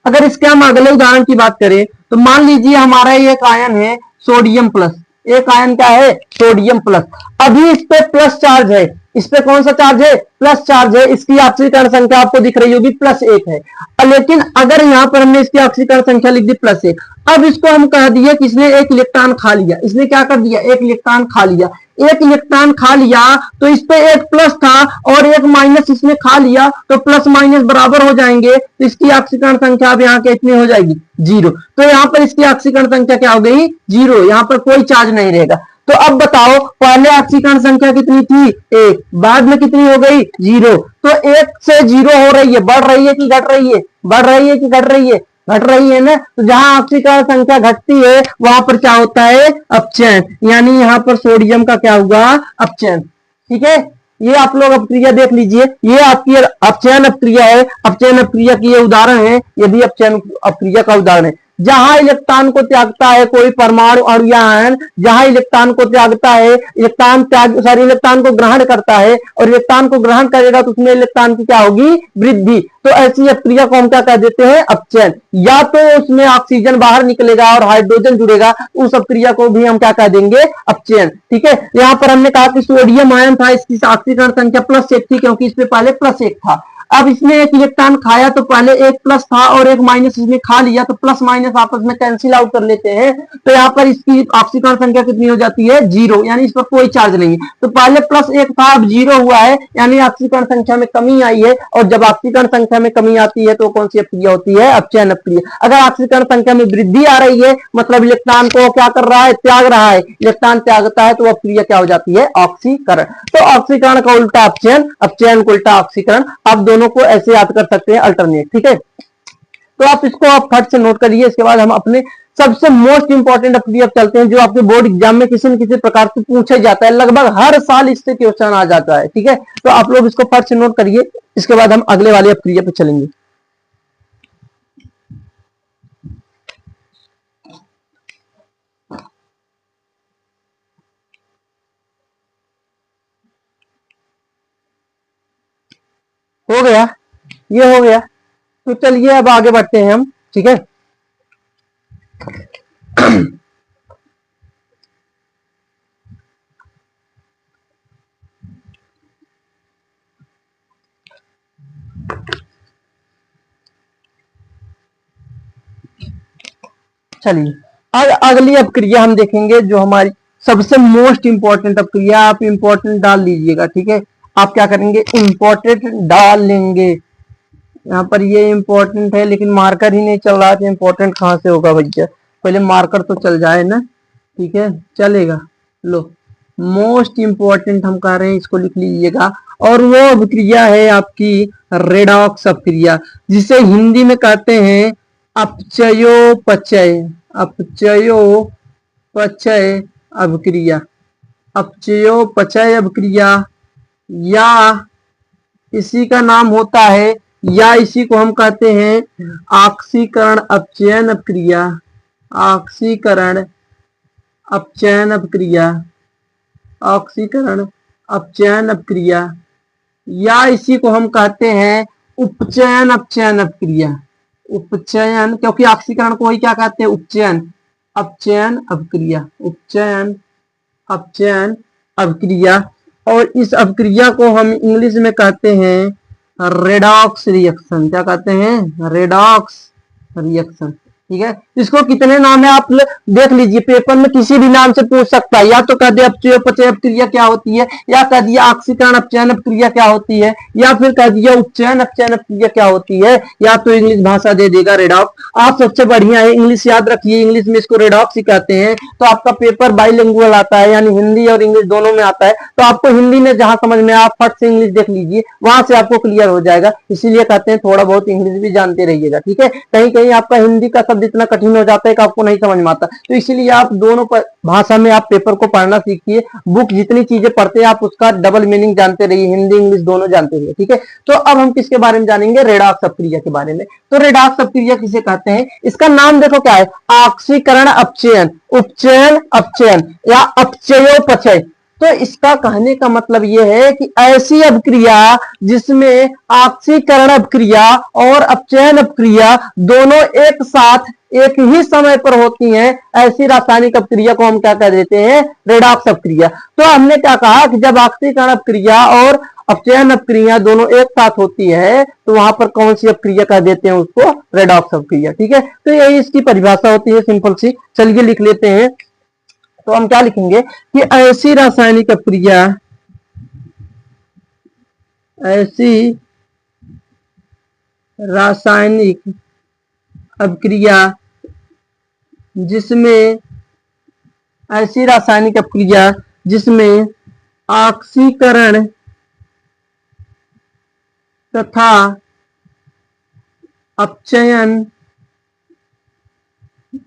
अगर इसके हम अगले उदाहरण की बात करें तो मान लीजिए हमारा एक आयन है सोडियम प्लस, एक आयन क्या है, सोडियम प्लस। अभी इस पे प्लस चार्ज है, इस पे कौन सा चार्ज है, प्लस चार्ज है, इसकी ऑक्सीकरण संख्या आपको दिख रही होगी +1 है। लेकिन अगर यहां पर हमने इसकी ऑक्सीकरण संख्या लिख दी +1, अब इसको हम कह दिए कि इसने एक इलेक्ट्रॉन खा लिया, इसने क्या कर दिया, एक इलेक्ट्रॉन खा लिया, एक इलेक्ट्रॉन खा लिया, तो इस पे एक प्लस था और एक माइनस इसने खा लिया, तो प्लस माइनस बराबर हो जाएंगे, तो इसकी ऑक्सीकरण संख्या अब यहाँ कितनी हो जाएगी, 0। तो यहाँ पर इसकी ऑक्सीकरण संख्या क्या हो गई, 0, यहाँ पर कोई चार्ज नहीं रहेगा। तो अब बताओ पहले ऑक्सीकरण संख्या कितनी थी, 1, बाद में कितनी हो गई, 0। तो 1 से 0 हो रही है, बढ़ रही है कि घट रही है, बढ़ रही है कि घट रही है, घट रही है ना। तो जहां ऑक्सीकरण संख्या घटती है वहां पर क्या होता है, अपचयन, यानी यहाँ पर सोडियम का क्या हुआ, अपचयन। ठीक है, ये आप लोग अपक्रिया देख लीजिए, ये आपकी अपचयन अपक्रिया है, अपचयन अपक्रिया की ये उदाहरण है, ये भी अपचयन अपक्रिया का उदाहरण है। जहां इलेक्ट्रॉन को त्यागता है कोई परमाणु अणु या आयन, जहां इलेक्ट्रॉन को त्यागता है, इलेक्ट्रॉन को ग्रहण करता है, और इलेक्ट्रॉन को ग्रहण करेगा तो उसमें इलेक्ट्रॉन की क्या होगी, वृद्धि। तो ऐसी अपक्रिया को हम क्या कह देते हैं, अपचयन। या तो उसमें ऑक्सीजन बाहर निकलेगा और हाइड्रोजन जुड़ेगा, उस अपक्रिया को भी हम क्या कह देंगे, अपचयन। ठीक है, यहाँ पर हमने कहा कि सोडियम आयन था, इसकी ऑक्सीकरण संख्या +1 थी, क्योंकि इसमें पहले +1 था। अब इसने एक इलेक्ट्रॉन खाया तो पहले एक प्लस था और एक माइनस इसने खा लिया, तो प्लस माइनस आपस में कैंसिल आउट कर लेते हैं, तो यहाँ पर इसकी ऑक्सीकरण संख्या कितनी हो जाती है, 0, यानी इस पर कोई चार्ज नहीं है। तो पहले +1 था, अब 0 हुआ है, यानी ऑक्सीकरण संख्या में कमी आई है, और जब ऑक्सीकरण संख्या में कमी आती है तो कौन सी अपक्रिया होती है, अपचयन अपक्रिया। अगर ऑक्सीकरण संख्या में वृद्धि आ रही है, मतलब इलेक्ट्रॉन को क्या कर रहा है, त्याग रहा है, इलेक्ट्रॉन त्यागता है, तो अपक्रिया क्या हो जाती है, ऑक्सीकरण। तो ऑक्सीकरण का उल्टा अपचयन, अपचयन का उल्टा ऑक्सीकरण, आप दोनों को ऐसे याद कर सकते हैं, अल्टरनेट। ठीक है, तो आप इसको आप फट से नोट करिए। इसके बाद हम अपने सबसे मोस्ट इंपॉर्टेंट अपक्रिया चलते हैं, जो आपके बोर्ड एग्जाम में किसी न किसी प्रकार से पूछा जाता है, लगभग हर साल इससे क्वेश्चन आ जाता है। ठीक है, तो आप लोग इसको फट से नोट करिए, इसके बाद हम अगले वाले अपक्रिया पे चलेंगे। हो गया, ये हो गया, तो चलिए अब आगे बढ़ते हैं हम। ठीक है, चलिए अगली अपक्रिया हम देखेंगे, जो हमारी सबसे मोस्ट इंपॉर्टेंट अपक्रिया। आप इंपॉर्टेंट डाल लीजिएगा। ठीक है, आप क्या करेंगे, इंपॉर्टेंट डाल लेंगे। यहाँ पर ये इंपॉर्टेंट है, लेकिन मार्कर ही नहीं चल रहा है, इंपॉर्टेंट कहाँ से होगा भैया, पहले मार्कर तो चल जाए ना। ठीक है, चलेगा, लो मोस्ट इंपॉर्टेंट हम कह रहे हैं, इसको लिख लीजिएगा। और वो अपक्रिया है आपकी रेडॉक्स अपक्रिया, जिसे हिंदी में कहते हैं अपचयोपचय, अपचयोपचय अपक्रिया, अपचयोपचय अपक्रिया, या इसी का नाम होता है, या इसी को हम कहते हैं ऑक्सीकरण अपचयन अपक्रिया, ऑक्सीकरण अपचयन अपक्रिया, ऑक्सीकरण अपचयन अपक्रिया, या इसी को हम कहते हैं उपचयन अपचयन अपक्रिया, उपचयन, क्योंकि ऑक्सीकरण को ही क्या कहते हैं, उपचयन, अपचयन अपक्रिया, उपचयन अपचयन अपक्रिया। और इस अपक्रिया को हम इंग्लिश में कहते हैं रेडॉक्स रिएक्शन। क्या कहते हैं, रेडॉक्स रिएक्शन। ठीक है। इसको कितने नाम है आप देख लीजिए, पेपर में किसी भी नाम से पूछ सकता है, या तो कह दे अपचय अपचय अपक्रिया क्या होती है, या कह दिया ऑक्सीकरण अपचयन अपक्रिया क्या होती है, या फिर कह दिया उपचयन अपचयन अपक्रिया क्या होती है, या तो इंग्लिश भाषा दे देगा रेडॉक्स। आप सबसे बढ़िया है इंग्लिश याद रखिए, इंग्लिश में इसको रेडॉक्स सिखाते हैं, तो आपका पेपर बाइलिंगुअल आता है, यानी हिंदी और इंग्लिश दोनों में आता है। तो आपको हिंदी में जहां समझ में आप फट से इंग्लिश देख लीजिए, वहां से आपको क्लियर हो जाएगा। इसीलिए कहते हैं थोड़ा बहुत इंग्लिश भी जानते रहिएगा, ठीक है। कहीं कहीं आपका हिंदी का शब्द इतना कठिन हो जाता है कि आपको नहीं समझ में आता, तो इसीलिए आप दोनों भाषा में आप पेपर को पढ़ना सीखिए। बुक जितनी चीजें पढ़ते हैं आप उसका डबल मीनिंग जानते रहिए, हिंदी इंग्लिश दोनों जानते रहिए, ठीक है। तो अब हम किसके बारे में जानेंगे, रेडॉक्स अपक्रिया के बारे में। तो रेडॉक्स अपक्रिया किसे कहते हैं, इसका नाम देखो क्या है, ऑक्सीकरण अपचयन, उपचयन अपचयन या अपचयोपचय। तो इसका कहने का मतलब यह है कि ऐसी अपक्रिया जिसमें ऑक्सीकरण अपक्रिया और अपचयन अपक्रिया दोनों एक साथ एक ही समय पर होती हैं, ऐसी रासायनिक अपक्रिया को हम क्या कह देते हैं, रेडॉक्स अपक्रिया। तो हमने क्या कहा कि जब ऑक्सीकरण अपक्रिया और अपचयन अपक्रिया दोनों एक साथ होती है तो वहां पर कौन सी अपक्रिया कह देते हैं, उसको रेडॉक्स अपक्रिया, ठीक है। तो यही इसकी परिभाषा होती है, सिंपल सी। चलिए लिख लेते हैं। तो हम क्या लिखेंगे कि ऐसी रासायनिक अपक्रिया, ऐसी रासायनिक अपक्रिया जिसमें, ऐसी रासायनिक अपक्रिया जिसमें ऑक्सीकरण तथा अपचयन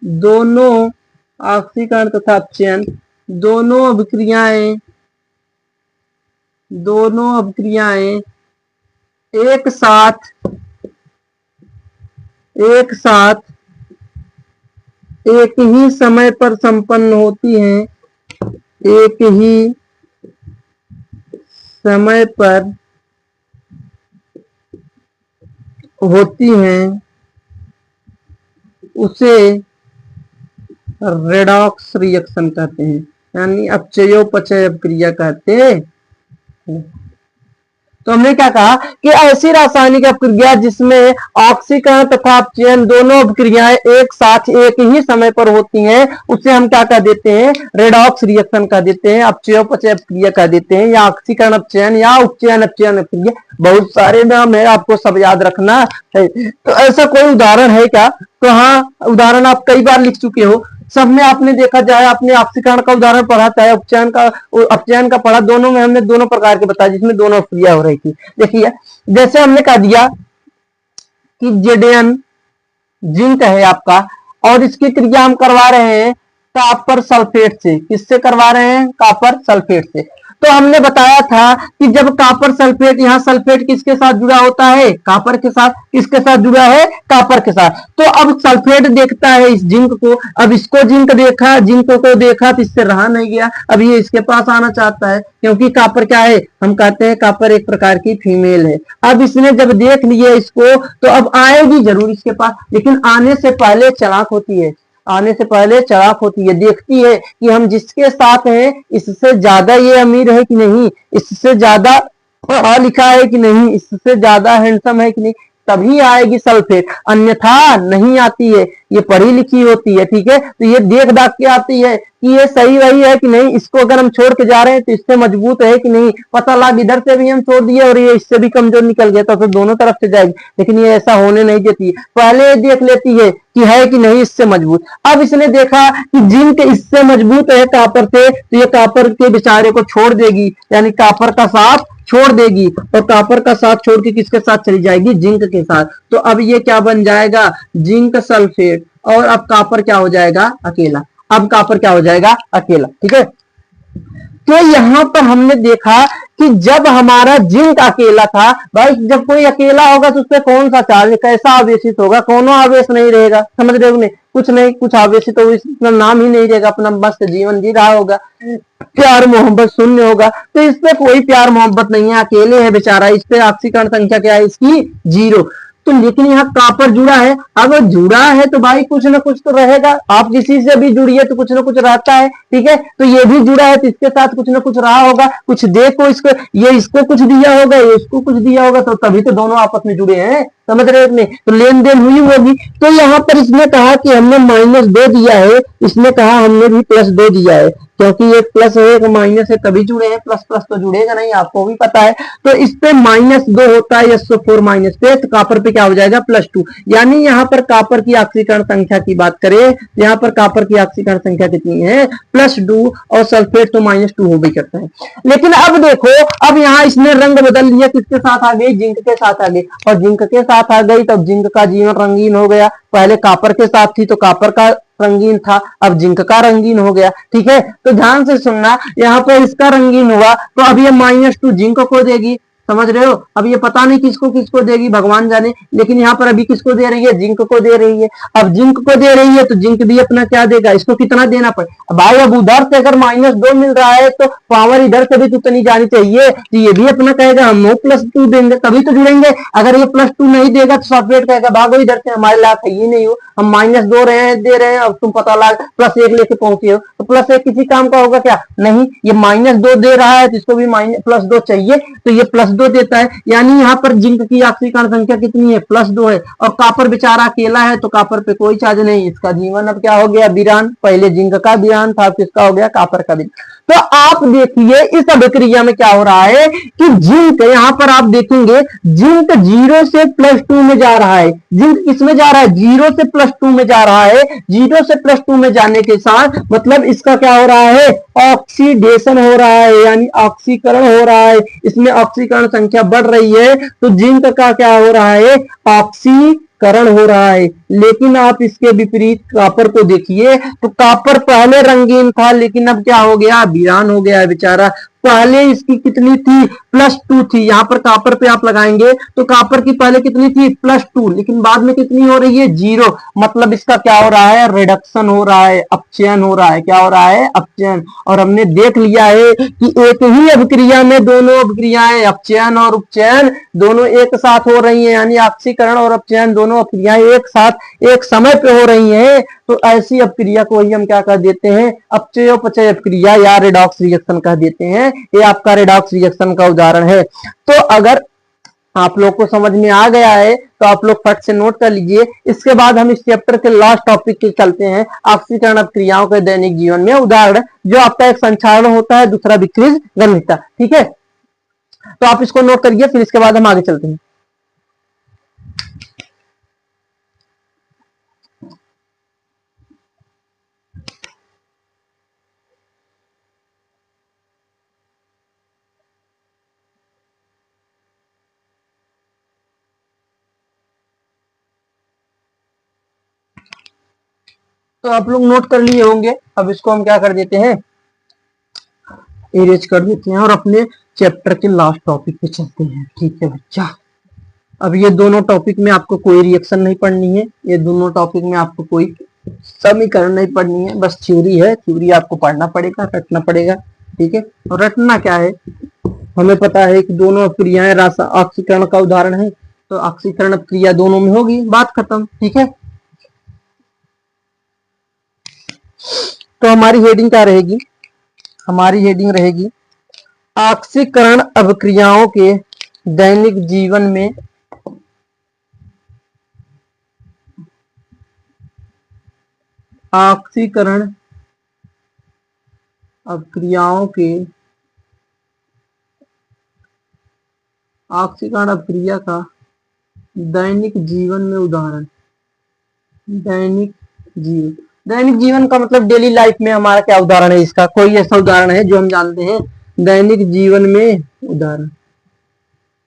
दोनों, ऑक्सीकरण तथा अपचयन दोनों अभिक्रियाएं एक साथ एक ही समय पर संपन्न होती हैं, एक ही समय पर होती हैं, उसे रेडॉक्स रिएक्शन कहते हैं, यानी अपचयोपचय अपक्रिया कहते हैं। तो हमने क्या कहा कि ऐसी रासायनिक अपक्रिया जिसमें ऑक्सीकरण तथा अपचयन दोनों अपक्रियाएं एक साथ एक ही समय पर होती हैं, उसे हम क्या कह देते हैं, रेडॉक्स रिएक्शन कह देते हैं, अपचयोपचय अपक्रिया कह देते हैं, या ऑक्सीकरण अपचयन या उपचयन अपचयन अपक्रिया। बहुत सारे नाम है, आपको सब याद रखना है। तो ऐसा कोई उदाहरण है क्या, तो हाँ, उदाहरण आप कई बार लिख चुके हो, सब में आपने देखा जाए, आपने ऑक्सीकरण का उदाहरण पढ़ा, चाहे अपचयन का पढ़ा, दोनों में हमने दोनों प्रकार के बताया जिसमें दोनों क्रिया हो रही थी। देखिए जैसे हमने कह दिया कि जेडेन जिंक है आपका, और इसकी क्रिया हम करवा रहे हैं कॉपर सल्फेट से। किससे करवा रहे हैं, कॉपर सल्फेट से। तो हमने बताया था कि जब कॉपर सल्फेट, यहाँ सल्फेट किसके साथ जुड़ा होता है, कॉपर के साथ। किसके साथ जुड़ा है, कॉपर के साथ। तो अब सल्फेट देखता है इस जिंक को, अब इसको जिंक देखा, जिंक को देखा तो इससे रहा नहीं गया, अब ये इसके पास आना चाहता है, क्योंकि कॉपर क्या है, हम कहते हैं कॉपर एक प्रकार की फीमेल है। अब इसने जब देख लिया इसको तो अब आएगी जरूर इसके पास, लेकिन आने से पहले चालाक होती है, देखती है कि हम जिसके साथ हैं इससे ज्यादा ये अमीर है कि नहीं, इससे ज्यादा पढ़ा लिखा है कि नहीं, इससे ज्यादा हैंडसम है कि नहीं, तभी आएगी सल्फेट, अन्यथा नहीं आती है। ये पढ़ी लिखी होती है, ठीक है। तो ये देख दाख के आती है कि ये सही वही है कि नहीं, इसको अगर हम छोड़ के जा रहे हैं तो इससे मजबूत है कि नहीं, पता लग इधर से भी हम छोड़ दिए और ये इससे भी कमजोर निकल गया, तो दोनों तरफ से जाएगी। लेकिन ये ऐसा होने नहीं देती है, पहले देख लेती है कि है कि नहीं इससे मजबूत। अब इसने देखा कि जिंक इससे मजबूत है कॉपर से, तो ये कॉपर के बेचारे को छोड़ देगी, यानी कॉपर का साथ छोड़ देगी, और कॉपर का साथ छोड़ के किसके साथ चली जाएगी, जिंक के साथ। तो अब ये क्या बन जाएगा, जिंक सल्फेट, और अब कॉपर क्या हो जाएगा, अकेला। अब कॉपर क्या हो जाएगा, अकेला, ठीक है। तो यहां पर हमने देखा कि जब हमारा जिंक अकेला था, भाई जब कोई अकेला होगा तो उससे कौन सा चार्ज, कैसा आवेशित होगा, कोनो आवेश नहीं रहेगा, समझ रहे हो, कुछ नहीं, कुछ आवेशित तो इसका नाम ही नहीं रहेगा, अपना मस्त जीवन जी रहा होगा, प्यार मोहब्बत शून्य होगा। तो इस पे कोई प्यार मोहब्बत नहीं है, अकेले है बेचारा, इस पे ऑक्सीकरण संख्या क्या है इसकी, 0। तो लेकिन यहाँ कॉपर जुड़ा है, अगर जुड़ा है तो भाई कुछ ना कुछ तो रहेगा, आप किसी से भी जुड़िए तो कुछ ना कुछ रहता है, ठीक है। तो ये भी जुड़ा है तो इसके साथ कुछ ना कुछ रहा होगा, कुछ देखो इसको, ये इसको कुछ दिया होगा, ये इसको कुछ दिया होगा, तो तभी तो दोनों आपस में जुड़े हैं, समझ रहे हैं? तो लेन देन हुई होगी। तो यहाँ पर इसने कहा कि हमने -2 दिया है, इसने कहा हमने भी +2 दिया है, क्योंकि एक प्लस है एक माइनस है तभी जुड़े हैं, प्लस प्लस तो जुड़ेगा नहीं, आपको भी पता है। तो इस पे -2 होता है SO4 माइनस पे, तो कॉपर पे क्या हो जाएगा +2। यानी यहाँ पर कॉपर की ऑक्सीकरण संख्या की बात करें, यहाँ पर कॉपर की ऑक्सीकरण संख्या कितनी है +2, और सल्फेट तो -2 हो भी करता है। लेकिन अब देखो, अब यहाँ इसने रंग बदल लिया, किसके साथ आ गई, जिंक के साथ आ गई, और जिंक के साथ आ गई तब जिंक का जीवन रंगीन हो गया। पहले कॉपर के साथ थी तो कॉपर का रंगीन था, अब जिंक का रंगीन हो गया। ठीक है, तो ध्यान से सुनना, यहाँ पर इसका रंगीन हुआ तो अब ये -2 जिंक को देगी, समझ रहे हो। अब ये पता नहीं किसको किसको देगी, भगवान जाने, लेकिन यहाँ पर अभी किसको दे रही है, जिंक को दे रही है। अब जिंक को दे रही है तो जिंक भी अपना क्या देगा, इसको कितना देना पड़े भाई। अब उधर से अगर -2 मिल रहा है तो पावर इधर से भी तो उतनी जानी चाहिए, तो ये भी अपना कहेगा हम +2 देंगे तभी तो जुड़ेंगे। अगर ये +2 नहीं देगा तो सॉफ्टवेयर कहेगा भागो इधर से, हमारे लायक है ये नहीं हो, हम -2 दे रहे हैं, अब तुम पता लगा +1 लेके पहुंचे हो, तो +1 किसी काम का होगा क्या, नहीं। ये -2 दे रहा है तो इसको भी +2 चाहिए, तो ये +2 देता है। यानी यहाँ पर जिंक की ऑक्सीकरण संख्या कितनी है, +2 है, और कॉपर बेचारा अकेला है तो कॉपर पे कोई चार्ज नहीं, इसका जीवन अब क्या हो गया, वीरान। पहले जिंक का वीरान था, किसका हो गया, कॉपर का वीरान। तो आप देखिए इस अभिक्रिया में क्या हो रहा है कि जिंक, यहां पर आप देखेंगे जिंक 0 से +2 में जा रहा है। जिंक किसमें जा रहा है, 0 से +2 में जा रहा है। 0 से +2 में जाने के साथ मतलब इसका क्या हो रहा है, ऑक्सीडेशन हो रहा है, यानी ऑक्सीकरण हो रहा है, इसमें ऑक्सीकरण संख्या बढ़ रही है। तो जिंक का क्या हो रहा है, ऑक्सीकरण हो रहा है। लेकिन आप इसके विपरीत कॉपर को देखिए, तो कॉपर पहले रंगीन था लेकिन अब क्या हो गया, वीरान हो गया है बेचारा। पहले इसकी कितनी थी, +2 थी। यहाँ पर कॉपर पे आप लगाएंगे तो कॉपर की पहले कितनी थी, +2, लेकिन बाद में कितनी हो रही है, 0। मतलब इसका क्या हो रहा है, रिडक्शन हो रहा है, अपचयन हो रहा है। क्या हो रहा है, अपचयन। और हमने देख लिया है कि एक ही अभिक्रिया में दोनों अभिक्रियाएं, अपचयन और उपचयन, दोनों एक साथ हो रही है, यानी ऑक्सीकरण और अपचयन दोनों अभिक्रियाएं एक साथ एक समय पे हो रही है। तो ऐसी अभिक्रिया को ही हम क्या कह देते हैं, अपचयोपचय अभिक्रिया या रेडॉक्स रिएक्शन कह देते हैं। ये आपका रेडॉक्स रिएक्शन का उदाहरण है। तो अगर आप लोग को समझ में आ गया है तो आप लोग फट से नोट कर लीजिए। इसके बाद हम इस चैप्टर के लास्ट टॉपिक के चलते हैं, ऑक्सीकरण अभिक्रियाओं के दैनिक जीवन में उदाहरण, जो आपका एक संचारण होता है, दूसरा विक्रिय गंधिता। ठीक है, तो आप इसको नोट करिए, फिर इसके बाद हम आगे चलते हैं। तो आप लोग नोट कर लिए होंगे। अब इसको हम क्या कर देते हैं, इरेज कर देते हैं और अपने चैप्टर के लास्ट टॉपिक पे चलते हैं। ठीक है बच्चा, अब ये दोनों टॉपिक में आपको कोई रिएक्शन नहीं पढ़नी है, ये दोनों टॉपिक में आपको कोई समीकरण नहीं पढ़नी है, बस थ्योरी है। थ्योरी आपको पढ़ना पड़ेगा, रटना पड़ेगा। ठीक है, और रटना क्या है, हमें पता है कि दोनों अभिक्रियाएं ऑक्सीकरण का उदाहरण है, तो ऑक्सीकरण अभिक्रिया दोनों में होगी, बात खत्म। ठीक है, तो हमारी हेडिंग क्या रहेगी, हमारी हेडिंग रहेगी ऑक्सीकरण अभिक्रियाओं के दैनिक जीवन में ऑक्सीकरण अभिक्रियाओं के ऑक्सीकरण अभिक्रिया का दैनिक जीवन में उदाहरण। दैनिक जीवन, दैनिक जीवन का मतलब डेली लाइफ में हमारा क्या उदाहरण है, इसका कोई ऐसा उदाहरण है जो हम जानते हैं, दैनिक जीवन में उदाहरण,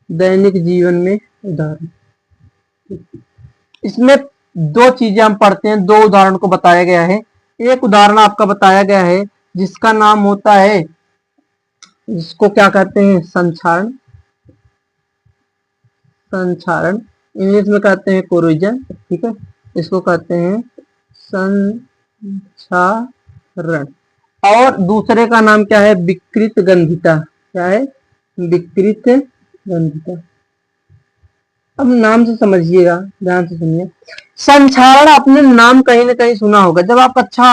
दैनिक जीवन में उदाहरण। इसमें दो चीजें हम पढ़ते हैं, दो उदाहरण को बताया गया है। एक उदाहरण आपका बताया गया है जिसका नाम होता है, जिसको क्या कहते हैं, संक्षारण। संक्षारण इंग्लिश में कहते हैं कोरोजन। ठीक है, इसको कहते हैं संक्षारण। और दूसरे का नाम क्या है, विकृत गंधिता। क्या है, विकृत गंधिता। अब नाम से समझिएगा, ध्यान से सुनिए। संक्षारण आपने नाम कहीं ना कहीं सुना होगा, जब आप कक्षा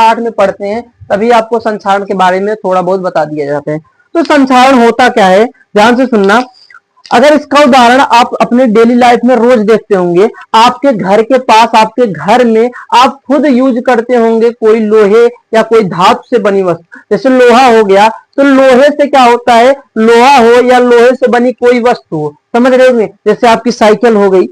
8 में पढ़ते हैं तभी आपको संक्षारण के बारे में थोड़ा बहुत बता दिया जाता है। तो संक्षारण होता क्या है, ध्यान से सुनना। अगर इसका उदाहरण आप अपने डेली लाइफ में रोज देखते होंगे, आपके घर के पास, आपके घर में आप खुद यूज करते होंगे कोई लोहे या कोई धातु से बनी वस्तु, जैसे लोहा हो गया, तो लोहे से क्या होता है, लोहा हो या लोहे से बनी कोई वस्तु हो, समझ रहे होंगे, जैसे आपकी साइकिल हो गई,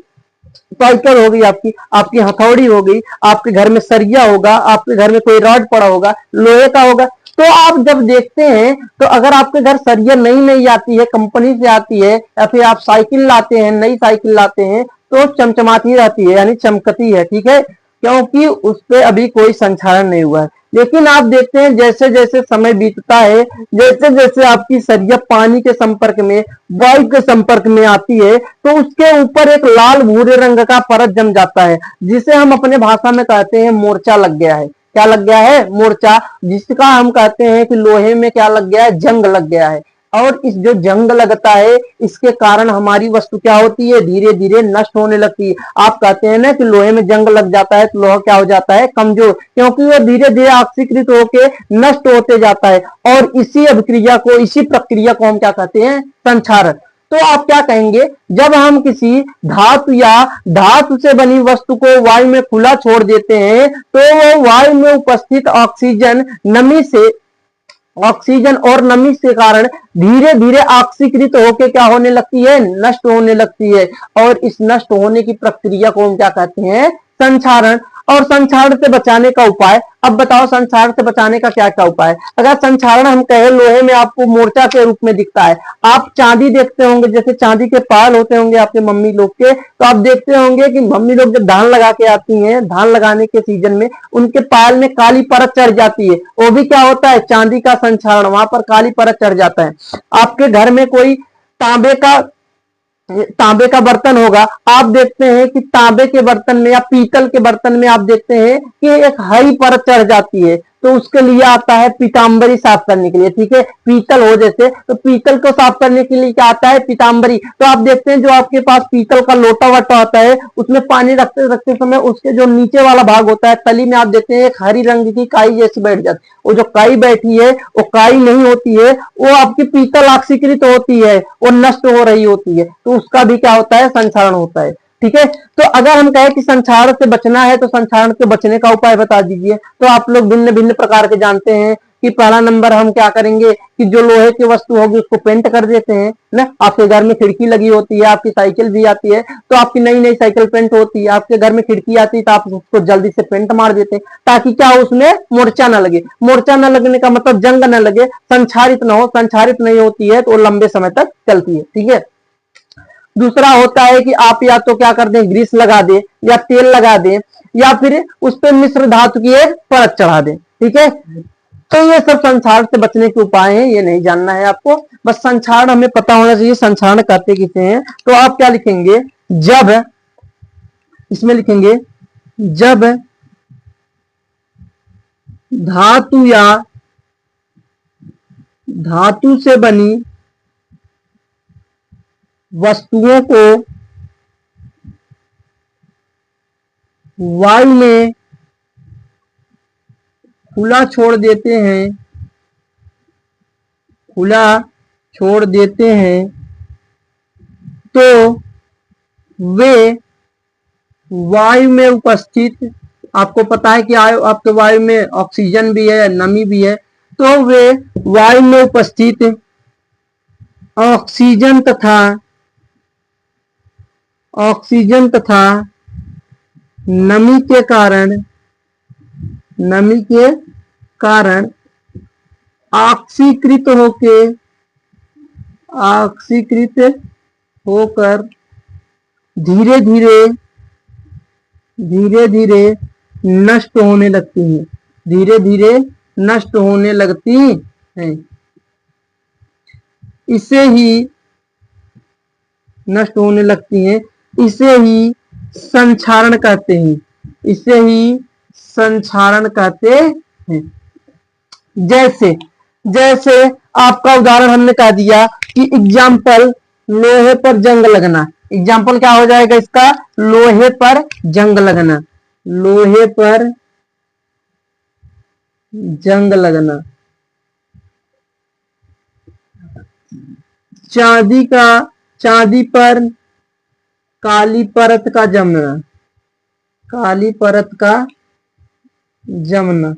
साइकिल हो गई, आपकी आपकी हथौड़ी हो गई, आपके घर में सरिया होगा, आपके घर में कोई रॉड पड़ा होगा, लोहे का होगा। तो आप जब देखते हैं, तो अगर आपके घर सरिया नई नई आती है, कंपनी से आती है, या फिर आप साइकिल लाते हैं, नई साइकिल लाते हैं, तो चमचमाती रहती है, यानी चमकती है, ठीक है, क्योंकि उस पर अभी कोई संक्षारण नहीं हुआ है। लेकिन आप देखते हैं जैसे जैसे समय बीतता है, जैसे जैसे आपकी सरिया पानी के संपर्क में, वायु के संपर्क में आती है, तो उसके ऊपर एक लाल भूरे रंग का परत जम जाता है, जिसे हम अपने भाषा में कहते हैं मोर्चा लग गया है। क्या लग गया है, मोर्चा, जिसका हम कहते हैं कि लोहे में क्या लग गया है, जंग लग गया है। और इस जो जंग लगता है, इसके कारण हमारी वस्तु क्या होती है, धीरे धीरे नष्ट होने लगती है। आप कहते हैं ना कि लोहे में जंग लग जाता है तो लोहा क्या हो जाता है, कमजोर, क्योंकि वो धीरे धीरे ऑक्सीकृत होकर नष्ट होते जाता है। और इसी अभिक्रिया को, इसी प्रक्रिया को हम क्या कहते हैं, संक्षारण। तो आप क्या कहेंगे, जब हम किसी धातु या धातु से बनी वस्तु को वायु में खुला छोड़ देते हैं, तो वो वायु में उपस्थित ऑक्सीजन नमी से, ऑक्सीजन और नमी के कारण धीरे धीरे ऑक्सीकृत होकर क्या होने लगती है, नष्ट होने लगती है। और इस नष्ट होने की प्रक्रिया को हम क्या कहते हैं, संक्षारण। और संक्षारण से बचाने का उपाय, अब बताओ संक्षारण से बचाने का क्या क्या उपाय। अगर संक्षारण हम कहें, लोहे में आपको मोर्चा के रूप में दिखता है, आप चांदी देखते होंगे, जैसे चांदी के पाल होते होंगे आपके मम्मी लोग के, तो आप देखते होंगे कि मम्मी लोग जब धान लगा के आती हैं, धान लगाने के सीजन में उनके पाल में काली परत चढ़ जाती है, वो भी क्या होता है, चांदी का संक्षारण, वहां पर काली परत चढ़ जाता है। आपके घर में कोई तांबे का, तांबे का बर्तन होगा, आप देखते हैं कि तांबे के बर्तन में या पीतल के बर्तन में आप देखते हैं कि एक हरी परत चढ़ जाती है, तो उसके लिए आता है पीतांबरी साफ करने के लिए, ठीक है, पीतल हो जैसे, तो पीतल को साफ करने के लिए क्या आता है, पीतांबरी। तो आप देखते हैं जो आपके पास पीतल का लोटा वटा होता है, उसमें पानी रखते रखते समय उसके जो नीचे वाला भाग होता है, तली में आप देखते हैं एक हरी रंग की काई जैसी बैठ जाती है, वो जो काई बैठी है वो काई नहीं होती है, वो आपकी पीतल ऑक्सीकृत होती है, वो नष्ट हो रही होती है, तो उसका भी क्या होता है, संक्षारण होता है, ठीक है। तो अगर हम कहें कि संक्षारण से बचना है, तो संक्षारण से बचने का उपाय बता दीजिए। तो आप लोग भिन्न भिन्न प्रकार के जानते हैं कि पहला नंबर हम क्या करेंगे कि जो लोहे की वस्तु होगी उसको पेंट कर देते हैं ना। आपके घर में खिड़की लगी होती है, आपकी साइकिल भी आती है, तो आपकी नई नई साइकिल पेंट होती है, आपके घर में खिड़की आती है तो आप उसको जल्दी से पेंट मार देते हैं, ताकि क्या उसमें मोर्चा ना लगे। मोर्चा न लगने का मतलब जंग न लगे, संक्षारित न हो, संक्षारित नहीं होती है तो वो लंबे समय तक चलती है, ठीक है। दूसरा होता है कि आप या तो क्या कर दें, ग्रीस लगा दें या तेल लगा दें, या फिर उस पर मिश्र धातु की एक परत चढ़ा दें, ठीक है। तो ये सब संक्षारण से बचने के उपाय हैं, ये नहीं जानना है आपको, बस संक्षारण हमें पता होना चाहिए, संक्षारण कहते किसे हैं। तो आप क्या लिखेंगे, जब, इसमें लिखेंगे जब धातु या धातु से बनी वस्तुओं को वायु में खुला छोड़ देते हैं, खुला छोड़ देते हैं, तो वे वायु में उपस्थित, आपको पता है कि आपके वायु में ऑक्सीजन भी है, नमी भी है, तो वे वायु में उपस्थित ऑक्सीजन तथा नमी के कारण ऑक्सीकृत होकर धीरे धीरे नष्ट होने लगती हैं, धीरे धीरे नष्ट होने लगती हैं। इसे ही नष्ट होने लगती हैं, इसे ही संक्षारण कहते हैं, इसे ही संक्षारण कहते हैं। जैसे जैसे आपका उदाहरण हमने कह दिया कि एग्जाम्पल लोहे पर जंग लगना, एग्जाम्पल क्या हो जाएगा इसका, लोहे पर जंग लगना, लोहे पर जंग लगना। चांदी का चांदी पर काली परत का जमना, काली परत का जमना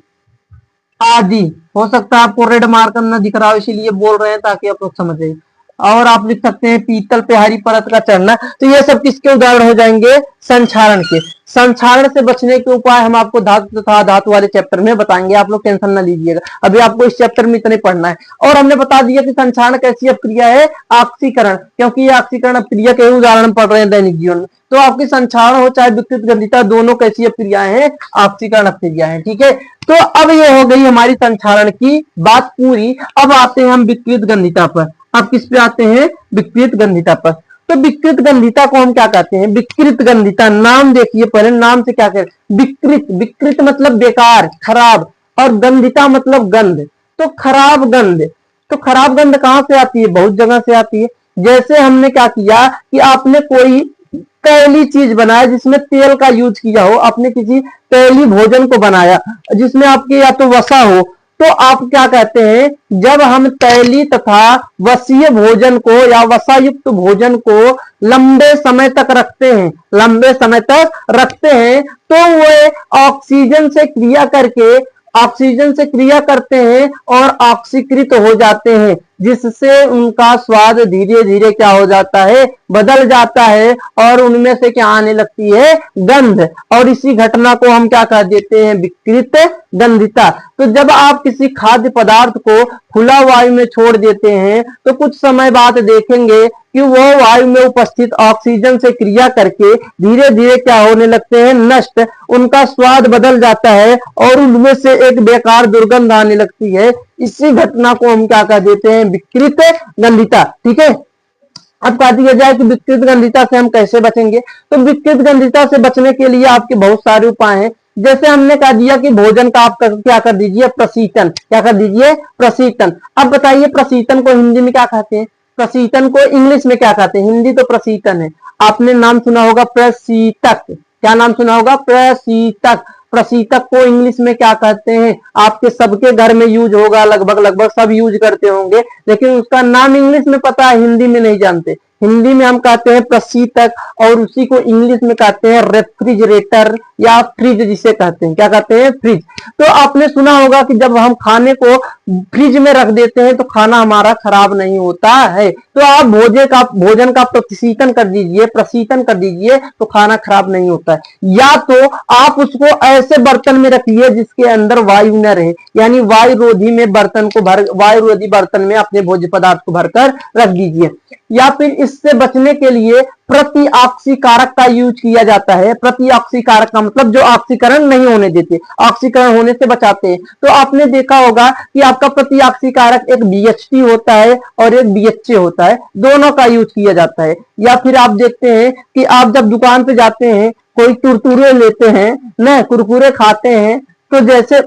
आदि। हो सकता है आपको रेड मार्कर न दिख रहा हो, इसीलिए बोल रहे हैं ताकि आप लोग समझ जाइए। और आप लिख सकते हैं पीतल पे हरी परत का चढ़ना। तो ये सब किसके उदाहरण हो जाएंगे? संक्षारण के। संक्षारण से बचने के उपाय हम आपको धातु तथा धातु वाले चैप्टर में बताएंगे, आप लोग टेंशन ना लीजिएगा, अभी आपको इस चैप्टर में इतने पढ़ना है। और हमने बता दिया कि संक्षारण कैसी अपक्रिया है? ऑक्सीकरण, क्योंकि ये ऑक्सीकरण अपक्रिया के उदाहरण पढ़ रहे हैं दैनिक जीवन में। तो आपकी संक्षारण हो चाहे विकृत गंधिता, दोनों कैसी अपक्रियाएं हैं? ऑक्सीकरण अपक्रिया है, ठीक है। तो अब ये हो गई हमारी संक्षारण की बात पूरी। अब आते हैं हम विकृत गंधिता पर। अब किस पे आते हैं? विकृत गंधिता पर। तो विकृत गंधिता को हम क्या कहते हैं? विकृत गंधिता, नाम देखिए पहले, नाम से क्या कहते हैं? विकृत, विकृत मतलब बेकार, खराब, और गंधिता मतलब गंध। तो खराब गंध, तो खराब गंध कहां से आती है? बहुत जगह से आती है। जैसे हमने क्या किया कि आपने कोई पहली चीज बनाया जिसमें तेल का यूज किया हो, आपने किसी पहली भोजन को बनाया जिसमें आपके या तो वसा हो, तो आप क्या कहते हैं? जब हम तैली तथा वसीय भोजन को या वसा युक्त भोजन को लंबे समय तक रखते हैं, लंबे समय तक रखते हैं, तो वो ऑक्सीजन से क्रिया करके, ऑक्सीजन से क्रिया करते हैं और ऑक्सीकृत हो जाते हैं, जिससे उनका स्वाद धीरे धीरे क्या हो जाता है? बदल जाता है, और उनमें से क्या आने लगती है? गंध। और इसी घटना को हम क्या कह देते हैं? विकृत गंधिता। तो जब आप किसी खाद्य पदार्थ को खुला वायु में छोड़ देते हैं, तो कुछ समय बाद देखेंगे कि वो वायु में उपस्थित ऑक्सीजन से क्रिया करके धीरे धीरे क्या होने लगते हैं? नष्ट। उनका स्वाद बदल जाता है और उनमें से एक बेकार दुर्गंध आने लगती है। इसी घटना को हम क्या कह देते हैं? विकृत गंधिता, ठीक है। अब कह दिया जाए कि विकृत गंधिता से हम कैसे बचेंगे? तो विकृत गंधिता से बचने के लिए आपके बहुत सारे उपाय हैं। जैसे हमने कह दिया कि भोजन का आप क्या कर दीजिए? प्रशीतन। क्या कर दीजिए? प्रशीतन। अब बताइए प्रशीतन को हिंदी में क्या कहते हैं? प्रशीतन को इंग्लिश में क्या कहते हैं? हिंदी तो प्रशीतन है, आपने नाम सुना होगा प्रशीतक। क्या नाम सुना होगा? प्रशीतक। प्रशीतक को इंग्लिश में क्या कहते हैं? आपके सबके घर में यूज होगा, लगभग लगभग सब यूज करते होंगे, लेकिन उसका नाम इंग्लिश में पता है, हिंदी में नहीं जानते। हिंदी में हम कहते हैं प्रशीतक, और उसी को इंग्लिश में कहते हैं रेफ्रिजरेटर या फ्रिज, जिसे कहते हैं, क्या कहते हैं? फ्रिज। तो आपने सुना होगा कि जब हम खाने को फ्रिज में रख देते हैं तो खाना हमारा खराब नहीं होता है। तो आप भोजन का प्रशीतन कर दीजिए, प्रशीतन कर दीजिए, तो खाना खराब नहीं होता है। या तो आप उसको ऐसे बर्तन में रखिए जिसके अंदर वायु न रहे, यानी वायुरोधी में बर्तन को वायुरोधी बर्तन में अपने भोज्य पदार्थ को भरकर रख दीजिए। या फिर इससे बचने के लिए प्रति ऑक्सीकारक का यूज किया जाता है। प्रति ऑक्सीकारक का मतलब जो ऑक्सीकरण नहीं होने देते, ऑक्सीकरण होने से बचाते हैं। तो आपने देखा होगा कि आपका प्रति ऑक्सीकारक एक BHT होता है और एक BHA होता है, दोनों का यूज किया जाता है। या फिर आप देखते हैं कि आप जब दुकान पे जाते हैं, कोई कुरकुरे लेते हैं न, कुरकुरे खाते हैं, तो जैसे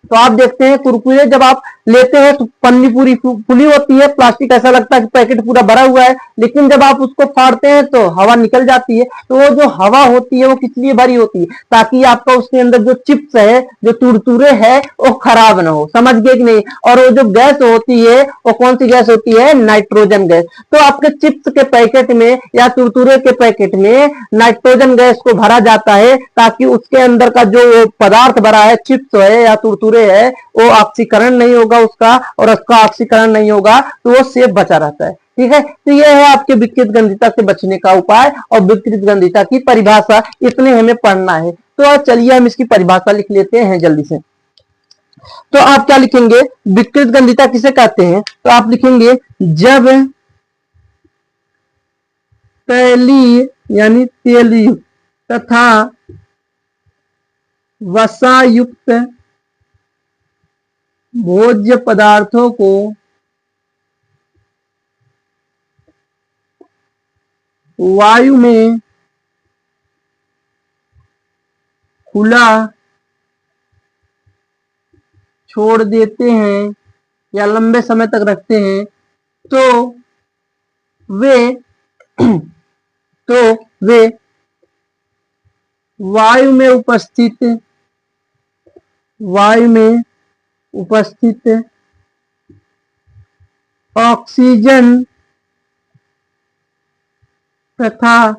तो आप देखते हैं कुरकुरे जब आप लेते हैं तो पन्नी पूरी फुली होती है, प्लास्टिक ऐसा लगता है कि पैकेट पूरा भरा हुआ है, लेकिन जब आप उसको फाड़ते हैं तो हवा निकल जाती है। तो वो जो हवा होती है वो किस लिए भरी होती है? ताकि आपका उसके अंदर जो चिप्स है, जो तुरतुरे है, वो खराब ना हो। समझ गए कि नहीं? और वो जो गैस होती है वो कौन सी गैस होती है? Nitrogen gas. तो आपके चिप्स के पैकेट में या तुरतुरे के पैकेट में नाइट्रोजन गैस को भरा जाता है, ताकि उसके अंदर का जो पदार्थ भरा है, चिप्स है या तुरतुरे है, वो ऑक्सीकरण नहीं होगा उसका, और उसका ऑक्सीकरण नहीं होगा तो वो सेफ बचा रहता है, ठीक है। तो ये है आपके विकृत गंधिता से बचने का उपाय और विकृत गंधिता की परिभाषा, इतने हमें पढ़ना है। तो चलिए हम इसकी परिभाषा लिख लेते हैं जल्दी से। तो आप क्या लिखेंगे? विकृत गंधिता किसे कहते हैं? तो आप लिखेंगे जब तैलीय यानी तेलयुक्त तथा वसायुक्त भोज्य पदार्थों को वायु में खुला छोड़ देते हैं या लंबे समय तक रखते हैं, तो वे वायु में उपस्थित ऑक्सीजन तथा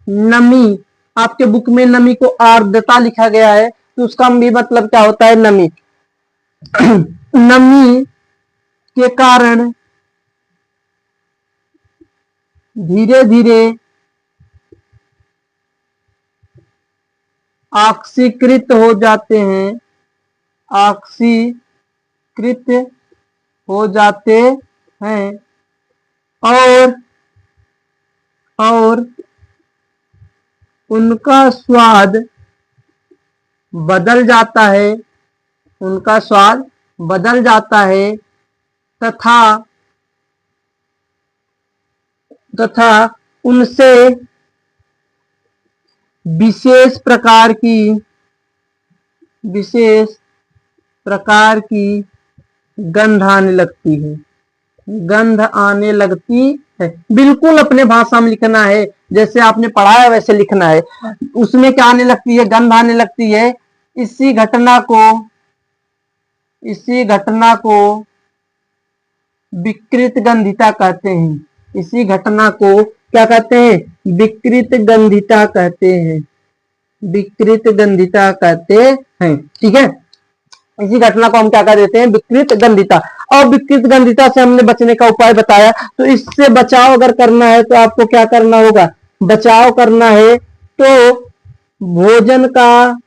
नमी, आपके बुक में नमी को आर्द्रता लिखा गया है, तो उसका भी मतलब क्या होता है, नमी। नमी के कारण धीरे धीरे ऑक्सीकृत हो जाते हैं, ऑक्सीकृत हो जाते हैं और उनका स्वाद बदल जाता है, उनका स्वाद बदल जाता है तथा उनसे विशेष प्रकार की गंध आने लगती है, गंध आने लगती है। बिल्कुल अपने भाषा में लिखना है, जैसे आपने पढ़ा है वैसे लिखना है। उसमें क्या आने लगती है, गंध आने लगती है। इसी घटना को विकृत गंधिता कहते हैं। इसी घटना को क्या कहते हैं, विकृत गंधिता कहते हैं, विकृत गंधिता कहते हैं। ठीक है, इसी घटना को हम क्या कह देते हैं, विकृत गंधिता। और विकृत गंधिता से हमने बचने का उपाय बताया। तो इससे बचाव अगर करना है तो आपको क्या करना होगा, बचाव करना है तो भोजन का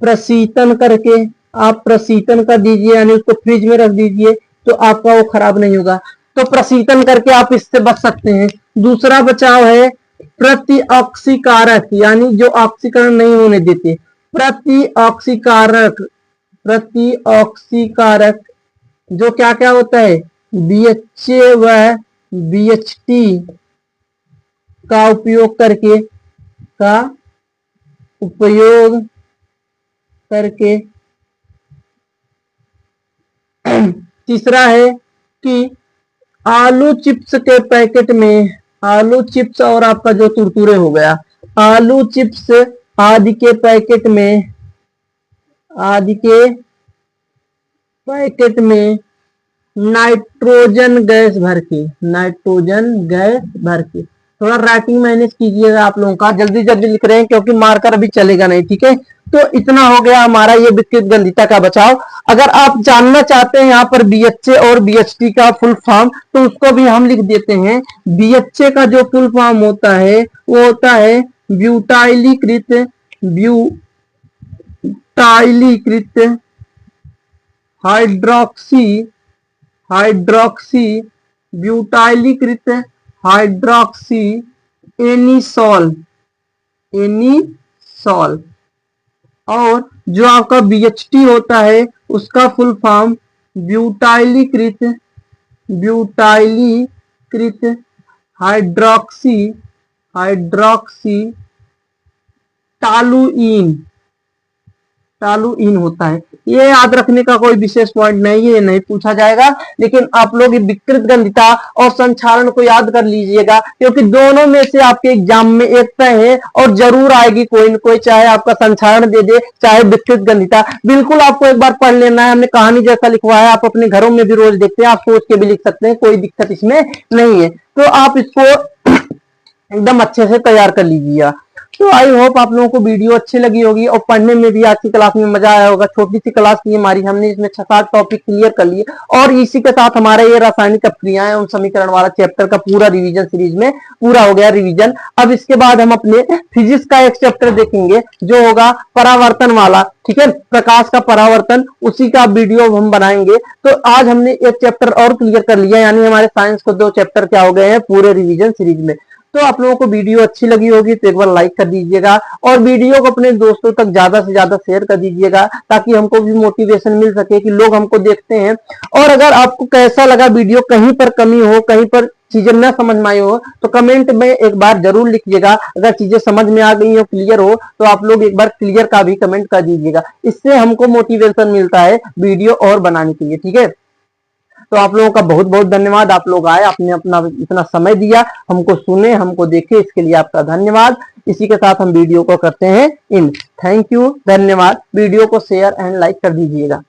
प्रशीतन करके, आप प्रशीतन कर दीजिए, यानी उसको फ्रिज में रख दीजिए तो आपका वो खराब नहीं होगा। तो प्रशीतन करके आप इससे बच सकते हैं। दूसरा बचाव है प्रतिऑक्सीकारक, यानी जो ऑक्सीकरण नहीं होने देते, प्रतिऑक्सीकारक जो क्या क्या होता है, BHA व BHT का उपयोग करके तीसरा है कि आलू चिप्स के पैकेट में, आलू चिप्स और आपका जो तुरतुरे हो गया, आलू चिप्स आदि के पैकेट में नाइट्रोजन गैस भर के, थोड़ा राइटिंग मैनेज कीजिएगा आप लोगों का, जल्दी जल्दी लिख रहे हैं क्योंकि मार्कर अभी चलेगा नहीं। ठीक है, तो इतना हो गया हमारा ये विकृत गंधिता का बचाव। अगर आप जानना चाहते हैं यहाँ पर BHA और BHT का फुल फॉर्म, तो उसको भी हम लिख देते हैं। BHA का जो फुल फॉर्म होता है वो होता है ब्यूटाइलीकृत हाइड्रोक्सी एनिसोल। और जो आपका BHT होता है उसका फुल फॉर्म ब्यूटाइलीकृत हाइड्रोक्सी टालुइन होता है। ये याद रखने का कोई विशेष पॉइंट नहीं है, ये नहीं पूछा जाएगा, लेकिन आप लोग विकृत गंधिता और संक्षारण को याद कर लीजिएगा, क्योंकि दोनों में से आपके एग्जाम में एक तय है और जरूर आएगी कोई न कोई, चाहे आपका संक्षारण दे दे चाहे विकृत गंधिता। बिल्कुल आपको एक बार पढ़ लेना है, हमने कहानी जैसा लिखवा है, आप अपने घरों में भी रोज देखते हैं, आप सोच के भी लिख सकते हैं, कोई दिक्कत इसमें नहीं है। तो आप इसको एकदम अच्छे से तैयार कर लीजिएगा। तो आई होप आप लोगों को वीडियो अच्छी लगी होगी और पढ़ने में भी आज की क्लास में मजा आया होगा। छोटी सी क्लास थी हमारी, हमने इसमें 6-7 टॉपिक क्लियर कर लिए और इसी के साथ हमारा ये रासायनिक अपक्रियाएं उन समीकरण वाला चैप्टर का पूरा रिवीजन सीरीज में पूरा हो गया रिवीजन। अब इसके बाद हम अपने फिजिक्स का एक चैप्टर देखेंगे जो होगा परावर्तन वाला। ठीक है, प्रकाश का परावर्तन, उसी का वीडियो हम बनाएंगे। तो आज हमने एक चैप्टर और क्लियर कर लिया, यानी हमारे साइंस को 2 चैप्टर क्या हो गए हैं पूरे रिवीजन सीरीज में। तो आप लोगों को वीडियो अच्छी लगी होगी तो एक बार लाइक कर दीजिएगा और वीडियो को अपने दोस्तों तक ज्यादा से ज्यादा शेयर कर दीजिएगा, ताकि हमको भी मोटिवेशन मिल सके कि लोग हमको देखते हैं। और अगर आपको कैसा लगा वीडियो, कहीं पर कमी हो, कहीं पर चीजें न समझ में आई हो, तो कमेंट में एक बार जरूर लिखिएगा। अगर चीजें समझ में आ गई हो, क्लियर हो, तो आप लोग एक बार क्लियर का भी कमेंट कर दीजिएगा। इससे हमको मोटिवेशन मिलता है वीडियो और बनाने के लिए। ठीक है, तो आप लोगों का बहुत बहुत धन्यवाद। आप लोग आए, आपने अपना इतना समय दिया, हमको सुने, हमको देखे, इसके लिए आपका धन्यवाद। इसी के साथ हम वीडियो को करते हैं इन। थैंक यू, धन्यवाद। वीडियो को शेयर एंड लाइक कर दीजिएगा।